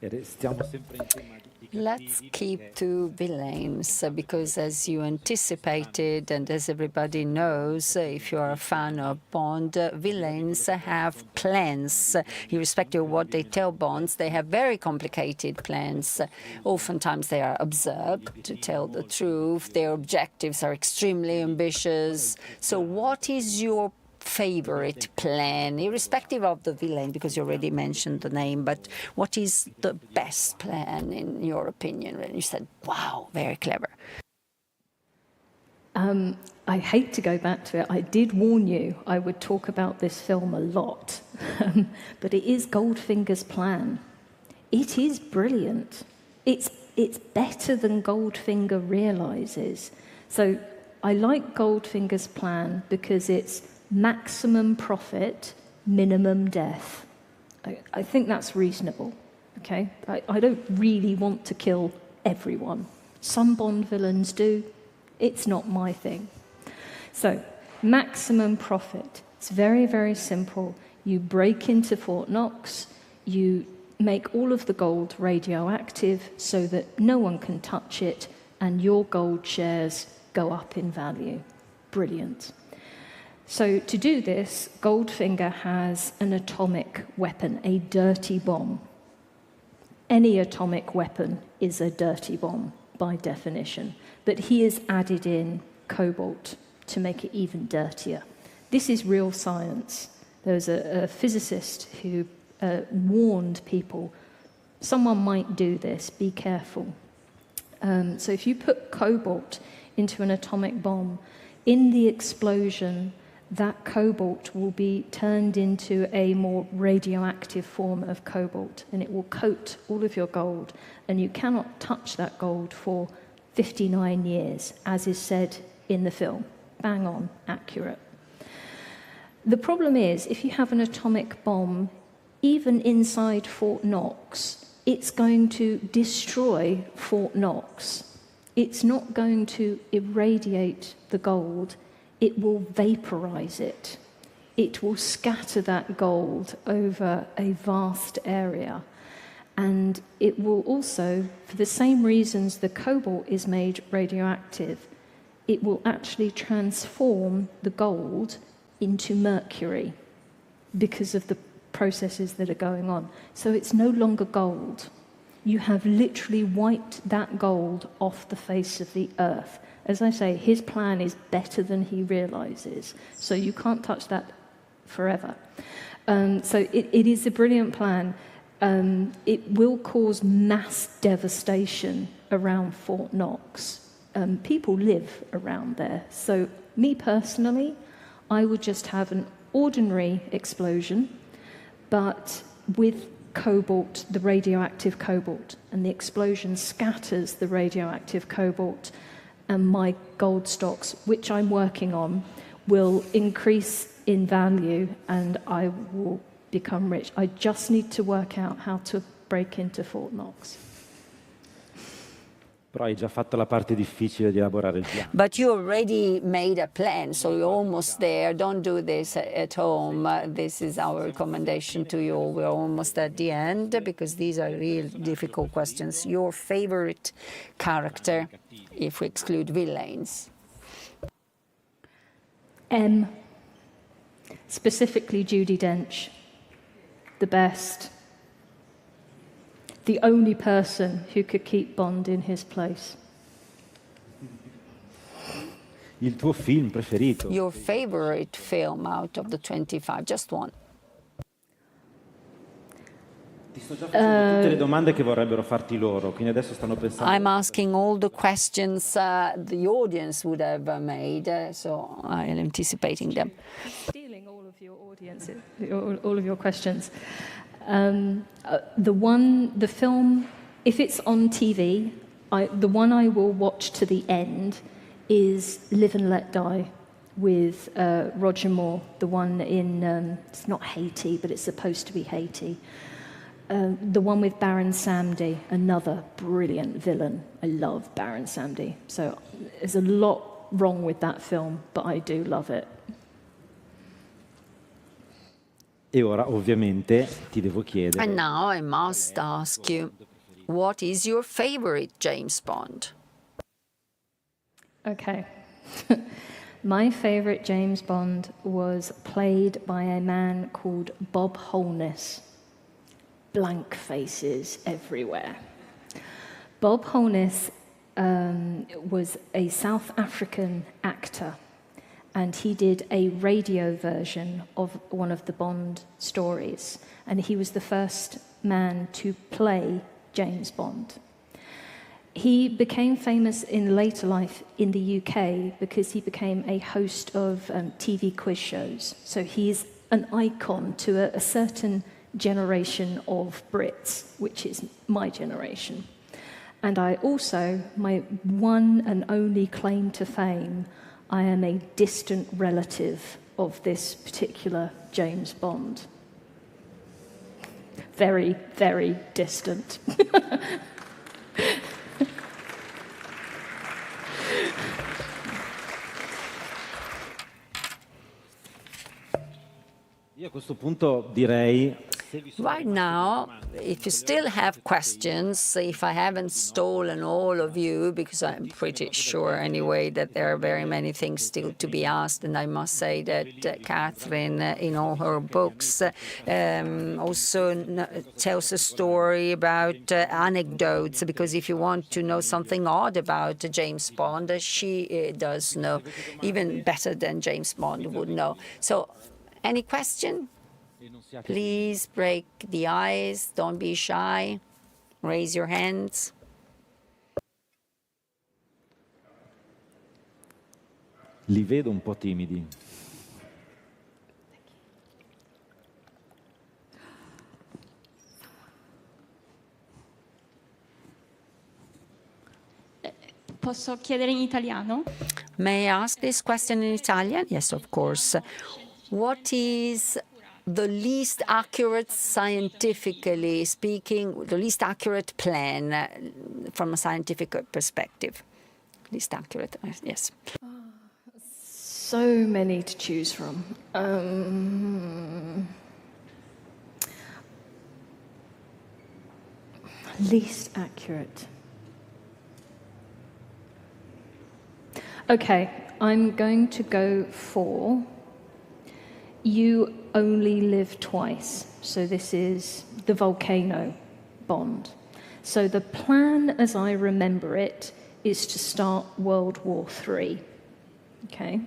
Stiamo sempre in tema di Let's cattivi keep perché to villains because, as you anticipated and as everybody knows, if you're a fan of Bond, villains have plans. Irrespective of what they tell Bonds, they have very complicated plans. Oftentimes they are absurd, to tell the truth. Their objectives are extremely ambitious. So what is your favorite plan, irrespective of the villain, because you already mentioned the name, but what is the best plan in your opinion? When you said, wow, very clever. I hate to go back to it. I did warn you I would talk about this film a lot, but it is Goldfinger's plan. It is brilliant. It's better than Goldfinger realizes. So I like Goldfinger's plan because it's maximum profit, minimum death. I think that's reasonable, okay? I don't really want to kill everyone. Some Bond villains do. It's not my thing. So, maximum profit. It's very, very simple. You break into Fort Knox, you make all of the gold radioactive so that no one can touch it, and your gold shares go up in value. Brilliant. So to do this, Goldfinger has an atomic weapon, a dirty bomb. Any atomic weapon is a dirty bomb by definition, but he has added in cobalt to make it even dirtier. This is real science. There was a physicist who warned people, someone might do this, be careful. So if you put cobalt into an atomic bomb, in the explosion, that cobalt will be turned into a more radioactive form of cobalt, and it will coat all of your gold, and you cannot touch that gold for 59 years, as is said in the film. Bang on, accurate. The problem is, if you have an atomic bomb, even inside Fort Knox, it's going to destroy Fort Knox. It's not going to irradiate the gold. It will vaporize it. It will scatter that gold over a vast area. And it will also, for the same reasons the cobalt is made radioactive, it will actually transform the gold into mercury because of the processes that are going on. So it's no longer gold. You have literally wiped that gold off the face of the earth. As I say, his plan is better than he realizes. So you can't touch that forever. So it is a brilliant plan. It will cause mass devastation around Fort Knox. People live around there. So me personally, I would just have an ordinary explosion, but with cobalt, the radioactive cobalt, and the explosion scatters the radioactive cobalt, and my gold stocks, which I'm working on, will increase in value and I will become rich. I just need to work out how to break into Fort Knox. Però hai già fatto la parte difficile di elaborare il piano. But you already made a plan, so you're almost there. Don't do this at home. This is our recommendation to you. We're almost at the end because these are real difficult questions. Your favorite character, if we exclude villains? M. Specifically Judi Dench. The best. The only person who could keep Bond in his place. Il tuo film preferito? Your favorite film out of the 25, just one. Ti sto già facendo tutte le domande che vorrebbero farti loro, quindi adesso stanno pensando... I'm asking all the questions the audience would have made, so I'm anticipating them. Stealing all of your audience, all of your questions. The film, if it's on TV, the one I will watch to the end is Live and Let Die with Roger Moore, the one in, it's not Haiti, but it's supposed to be Haiti. The one with Baron Samedi, another brilliant villain. I love Baron Samedi. So there's a lot wrong with that film, but I do love it. E ora ovviamente ti devo And chiedere, now I must ask you, what is your favorite James Bond? Okay. My favorite James Bond was played by a man called Bob Holness. Blank faces everywhere. Bob Holness was a South African actor, and he did a radio version of one of the Bond stories, and he was the first man to play James Bond. He became famous in later life in the UK because he became a host of TV quiz shows. So he's an icon to a certain generation of Brits, which is my generation. And I also, my one and only claim to fame, I am a distant relative of this particular James Bond. Very, very distant. io a questo punto direi, Right now, if you still have questions, if I haven't stolen all of you, because I'm pretty sure anyway that there are very many things still to be asked, and I must say that Kathryn, in all her books, also tells a story about anecdotes, because if you want to know something odd about James Bond, she does know, even better than James Bond would know. So, any question? Please break the ice, don't be shy, raise your hands. li vedo un po' timidi. Posso chiedere in italiano? May I ask this question in Italian? Yes, of course. What is the least accurate, scientifically speaking, the least accurate plan from a scientific perspective? Least accurate, yes. So many to choose from. Least accurate. Okay, I'm going to go for you only live twice. So this is the volcano Bond. So the plan, as I remember it, is to start World War III. Okay?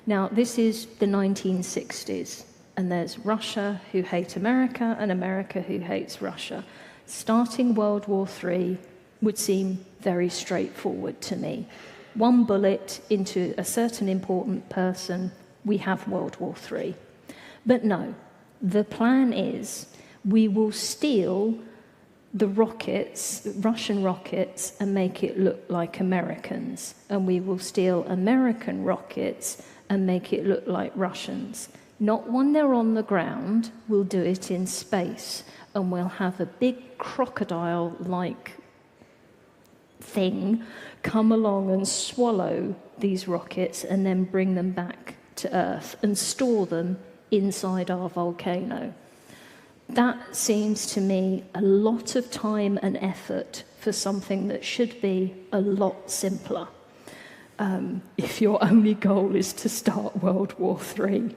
Now, this is the 1960s, and there's Russia who hate America and America who hates Russia. Starting World War III would seem very straightforward to me. One bullet into a certain important person, we have World War III. But no, the plan is we will steal the rockets, Russian rockets, and make it look like Americans. And we will steal American rockets and make it look like Russians. Not when they're on the ground, we'll do it in space. And we'll have a big crocodile-like thing come along and swallow these rockets and then bring them back to Earth and store them inside our volcano. That seems to me a lot of time and effort for something that should be a lot simpler. If your only goal is to start World War III,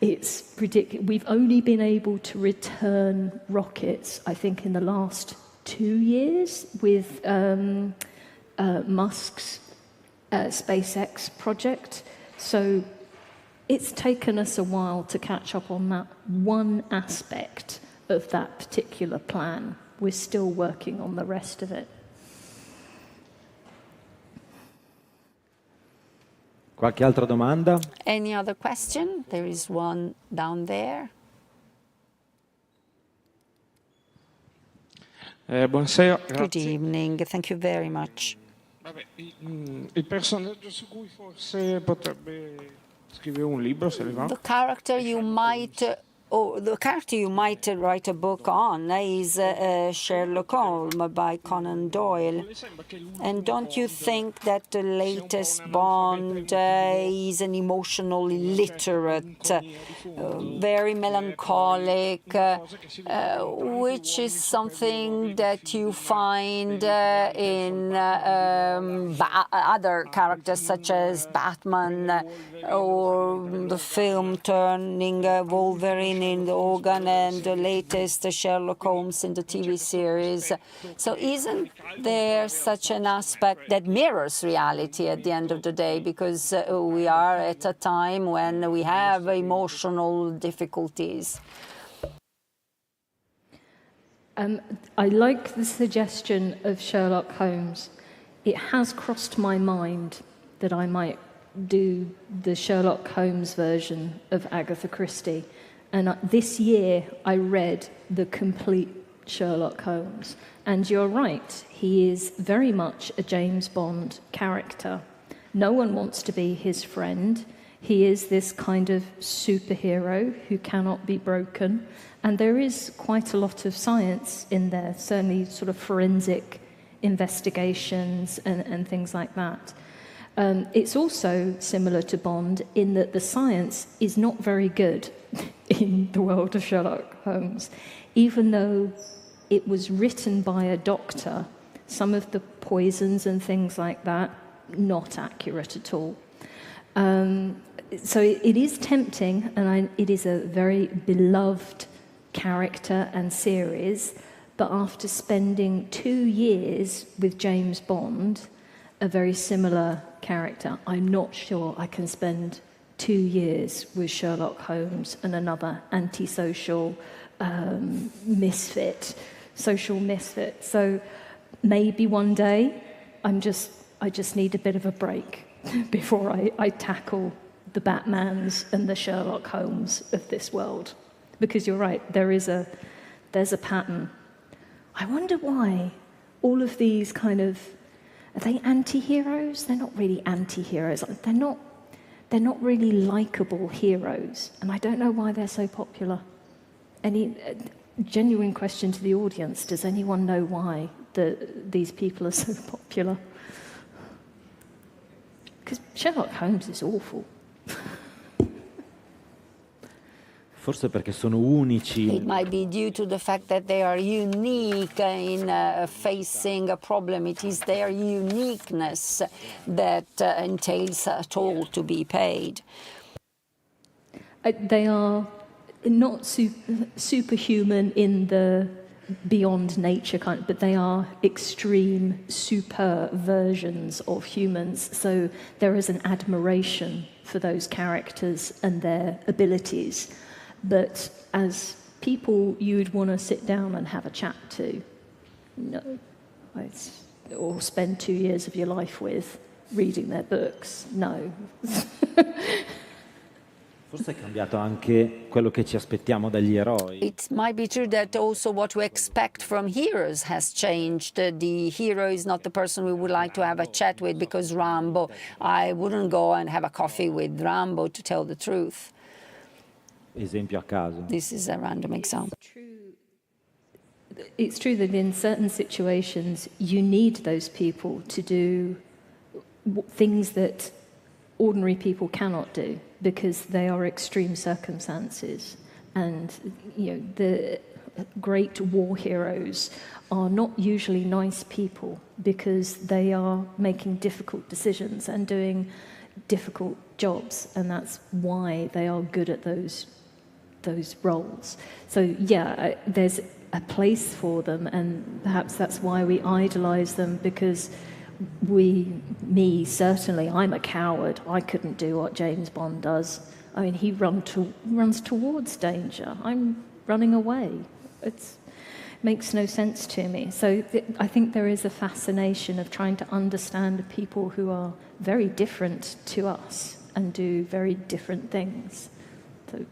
it's ridiculous. We've only been able to return rockets, I think, in the last 2 years with Musk's SpaceX project. So it's taken us a while to catch up on that one aspect of that particular plan. We're still working on the rest of it. Qualche altra domanda? Any other question? There is one down there. Buonasera. Good evening. Thank you very much. Vabbè, il personaggio su cui forse potrebbe scrivere un libro, se le va. The character you might the character you might write a book on is Sherlock Holmes by Conan Doyle. And don't you think that the latest Bond is an emotionally literate, very melancholic, which is something that you find in other characters such as Batman or the film turning Wolverine in the Hogan and the latest Sherlock Holmes in the TV series. So isn't there such an aspect that mirrors reality at the end of the day? Because we are at a time when we have emotional difficulties. I like the suggestion of Sherlock Holmes. It has crossed my mind that I might do the Sherlock Holmes version of Agatha Christie. And this year I read the complete Sherlock Holmes. And you're right, he is very much a James Bond character. No one wants to be his friend. He is this kind of superhero who cannot be broken. And there is quite a lot of science in there, certainly sort of forensic investigations and things like that. It's also similar to Bond in that the science is not very good in the world of Sherlock Holmes. Even though it was written by a doctor, some of the poisons and things like that, not accurate at all. So it is tempting, and it is a very beloved character and series, but after spending 2 years with James Bond, a very similar character, I'm not sure I can spend 2 years with Sherlock Holmes and another antisocial social misfit. So maybe one day I just need a bit of a break before I tackle the Batmans and the Sherlock Holmes of this world. Because you're right, there's a pattern. I wonder why all of these kind of, are they anti-heroes? They're not really anti-heroes. They're not really likable heroes. And I don't know why they're so popular. Any genuine question to the audience, does anyone know why these people are so popular? Because Sherlock Holmes is awful. Forse perché sono unici. It might be due to the fact that they are unique in facing a problem. It is their uniqueness that entails a toll to be paid. They are not superhuman in the beyond nature kind, but they are extreme, super versions of humans. So there is an admiration for those characters and their abilities. But as people you'd want to sit down and have a chat to, no, or spend 2 years of your life with, reading their books, no. Forse è cambiato anche quello che ci aspettiamo dagli eroi. It might be true that also what we expect from heroes has changed. The hero is not the person we would like to have a chat with, because Rambo, I wouldn't go and have a coffee with Rambo, to tell the truth. Esempio a caso. This is a random example. It's true that in certain situations you need those people to do things that ordinary people cannot do, because they are extreme circumstances. And the great war heroes are not usually nice people, because they are making difficult decisions and doing difficult jobs, and that's why they are good at those roles. So yeah, there's a place for them, and perhaps that's why we idolize them, because certainly, I'm a coward. I couldn't do what James Bond does. I mean, he runs towards danger. I'm running away. It makes no sense to me. So I think there is a fascination of trying to understand people who are very different to us and do very different things. So.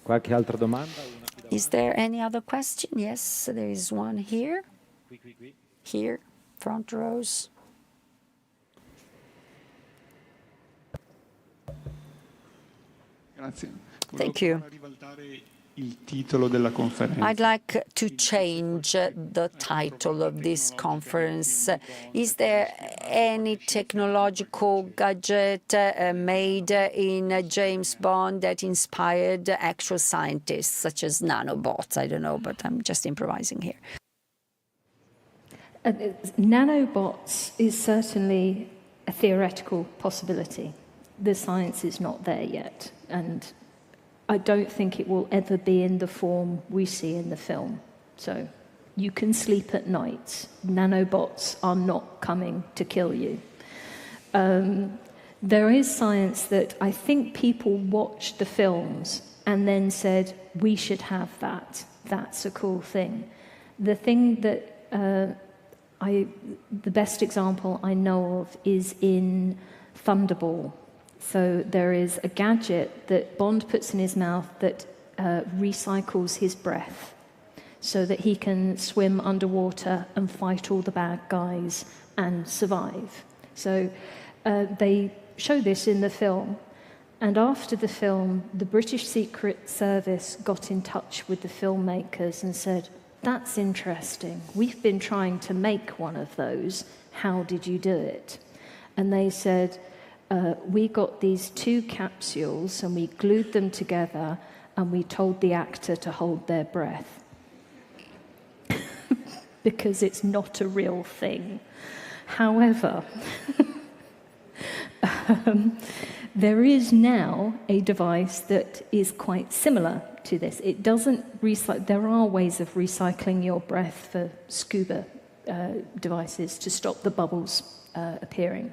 Qualche altra domanda? Is there any other question? Yes, there is one here. Here, front rows. Grazie. Thank you. Il titolo della conferenza. I'd like to change the title of this conference. Is there any technological gadget made in James Bond that inspired actual scientists, such as nanobots? I don't know, but I'm just improvising here. Nanobots is certainly a theoretical possibility. The science is not there yet, and I don't think it will ever be in the form we see in the film. So you can sleep at night. Nanobots are not coming to kill you. There is science that I think people watched the films and then said, we should have that. That's a cool thing. The thing that the best example I know of is in Thunderball. So there is a gadget that Bond puts in his mouth that recycles his breath so that he can swim underwater and fight all the bad guys and survive. So they show this in the film. And after the film, the British Secret Service got in touch with the filmmakers and said, that's interesting. We've been trying to make one of those. How did you do it? And they said, we got these two capsules and we glued them together and we told the actor to hold their breath. Because it's not a real thing. However, there is now a device that is quite similar to this. It doesn't recycle. There are ways of recycling your breath for scuba devices to stop the bubbles appearing.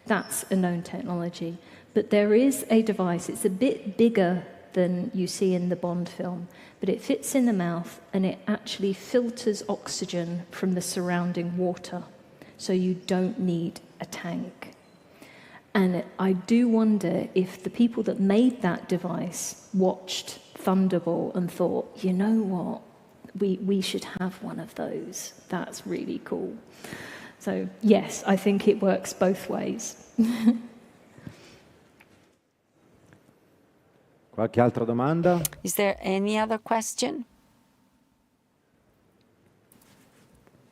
That's a known technology. But there is a device, it's a bit bigger than you see in the Bond film, but it fits in the mouth and it actually filters oxygen from the surrounding water, so you don't need a tank. And I do wonder if the people that made that device watched Thunderball and thought, you know what, we should have one of those. That's really cool. So yes, I think it works both ways. Qualche altra domanda? Is there any other question?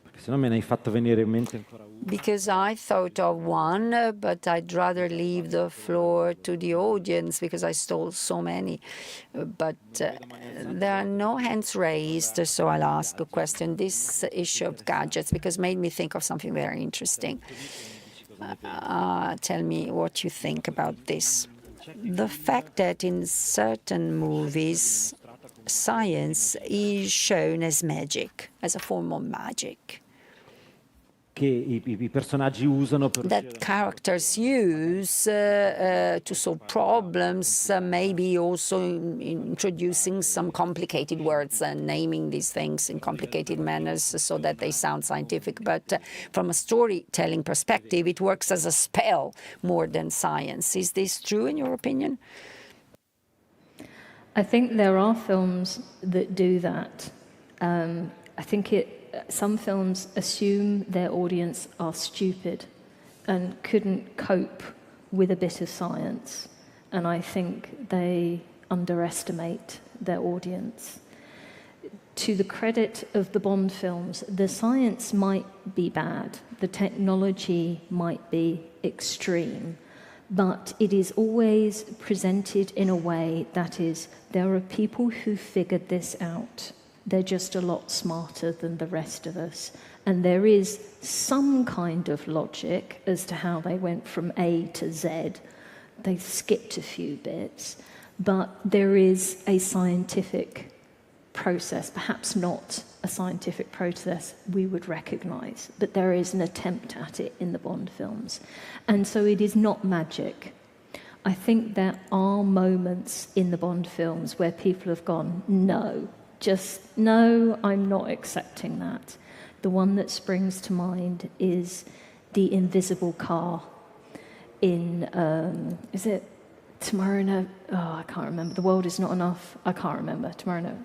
Perché sennò me ne hai fatto venire in mente ancora una. Because I thought of one, but I'd rather leave the floor to the audience because I stole so many. But there are no hands raised, so I'll ask a question. This issue of gadgets, because made me think of something very interesting. Tell me what you think about this. The fact that in certain movies, science is shown as magic, as a form of magic. Che i personaggi usano per that characters use to solve problems, maybe also introducing some complicated words and naming these things in complicated manners so that they sound scientific. But from a storytelling perspective, it works as a spell more than science. Is this true in your opinion? I think there are films that do that. I think some films assume their audience are stupid and couldn't cope with a bit of science. And I think they underestimate their audience. To the credit of the Bond films, the science might be bad, the technology might be extreme, but it is always presented in a way that is, there are people who figured this out. They're just a lot smarter than the rest of us. And there is some kind of logic as to how they went from A to Z. They skipped a few bits. But there is a scientific process, perhaps not a scientific process we would recognize, but there is an attempt at it in the Bond films. And so it is not magic. I think there are moments in the Bond films where people have gone, no, I'm not accepting that. The one that springs to mind is the invisible car in, is it Tomorrow No? Oh, I can't remember. The World Is Not Enough. I can't remember. Tomorrow No.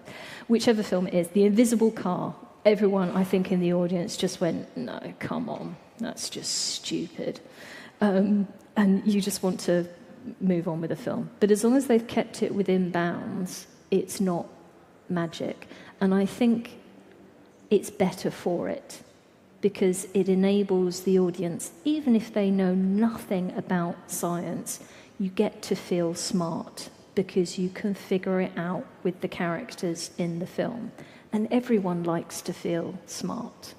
Whichever film it is, the invisible car, everyone, I think, in the audience just went, no, come on, that's just stupid. And you just want to move on with the film. But as long as they've kept it within bounds, it's not magic. And I think it's better for it, because it enables the audience, even if they know nothing about science, you get to feel smart because you can figure it out with the characters in the film. And everyone likes to feel smart.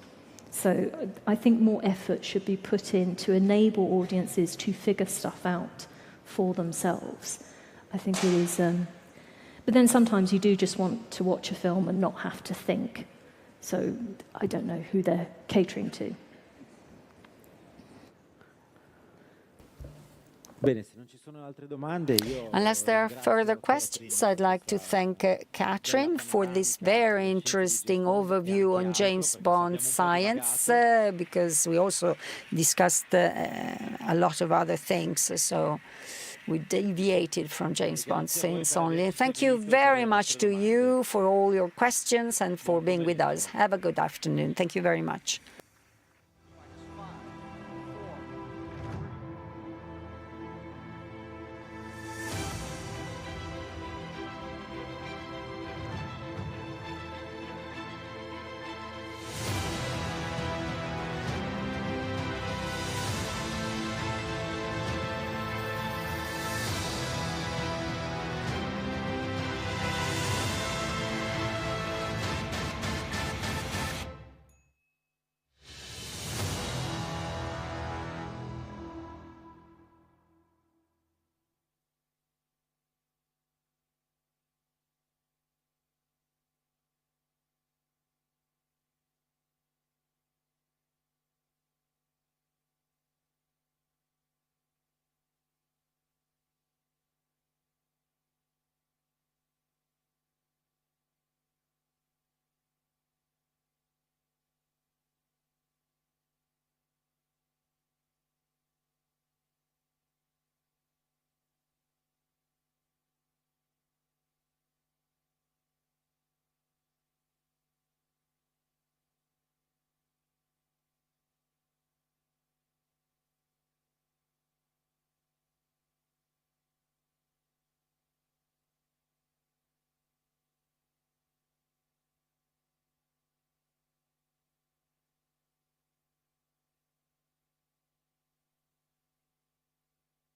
So I think more effort should be put in to enable audiences to figure stuff out for themselves. I think it is... but then sometimes you do just want to watch a film and not have to think. So I don't know who they're catering to. Bene, se non ci sono altre domande, io... Unless there are further questions, I'd like to thank Kathryn for this very interesting overview on James Bond science, because we also discussed a lot of other things. So we deviated from James Bond scenes only. Thank you very much to you for all your questions and for being with us. Have a good afternoon. Thank you very much.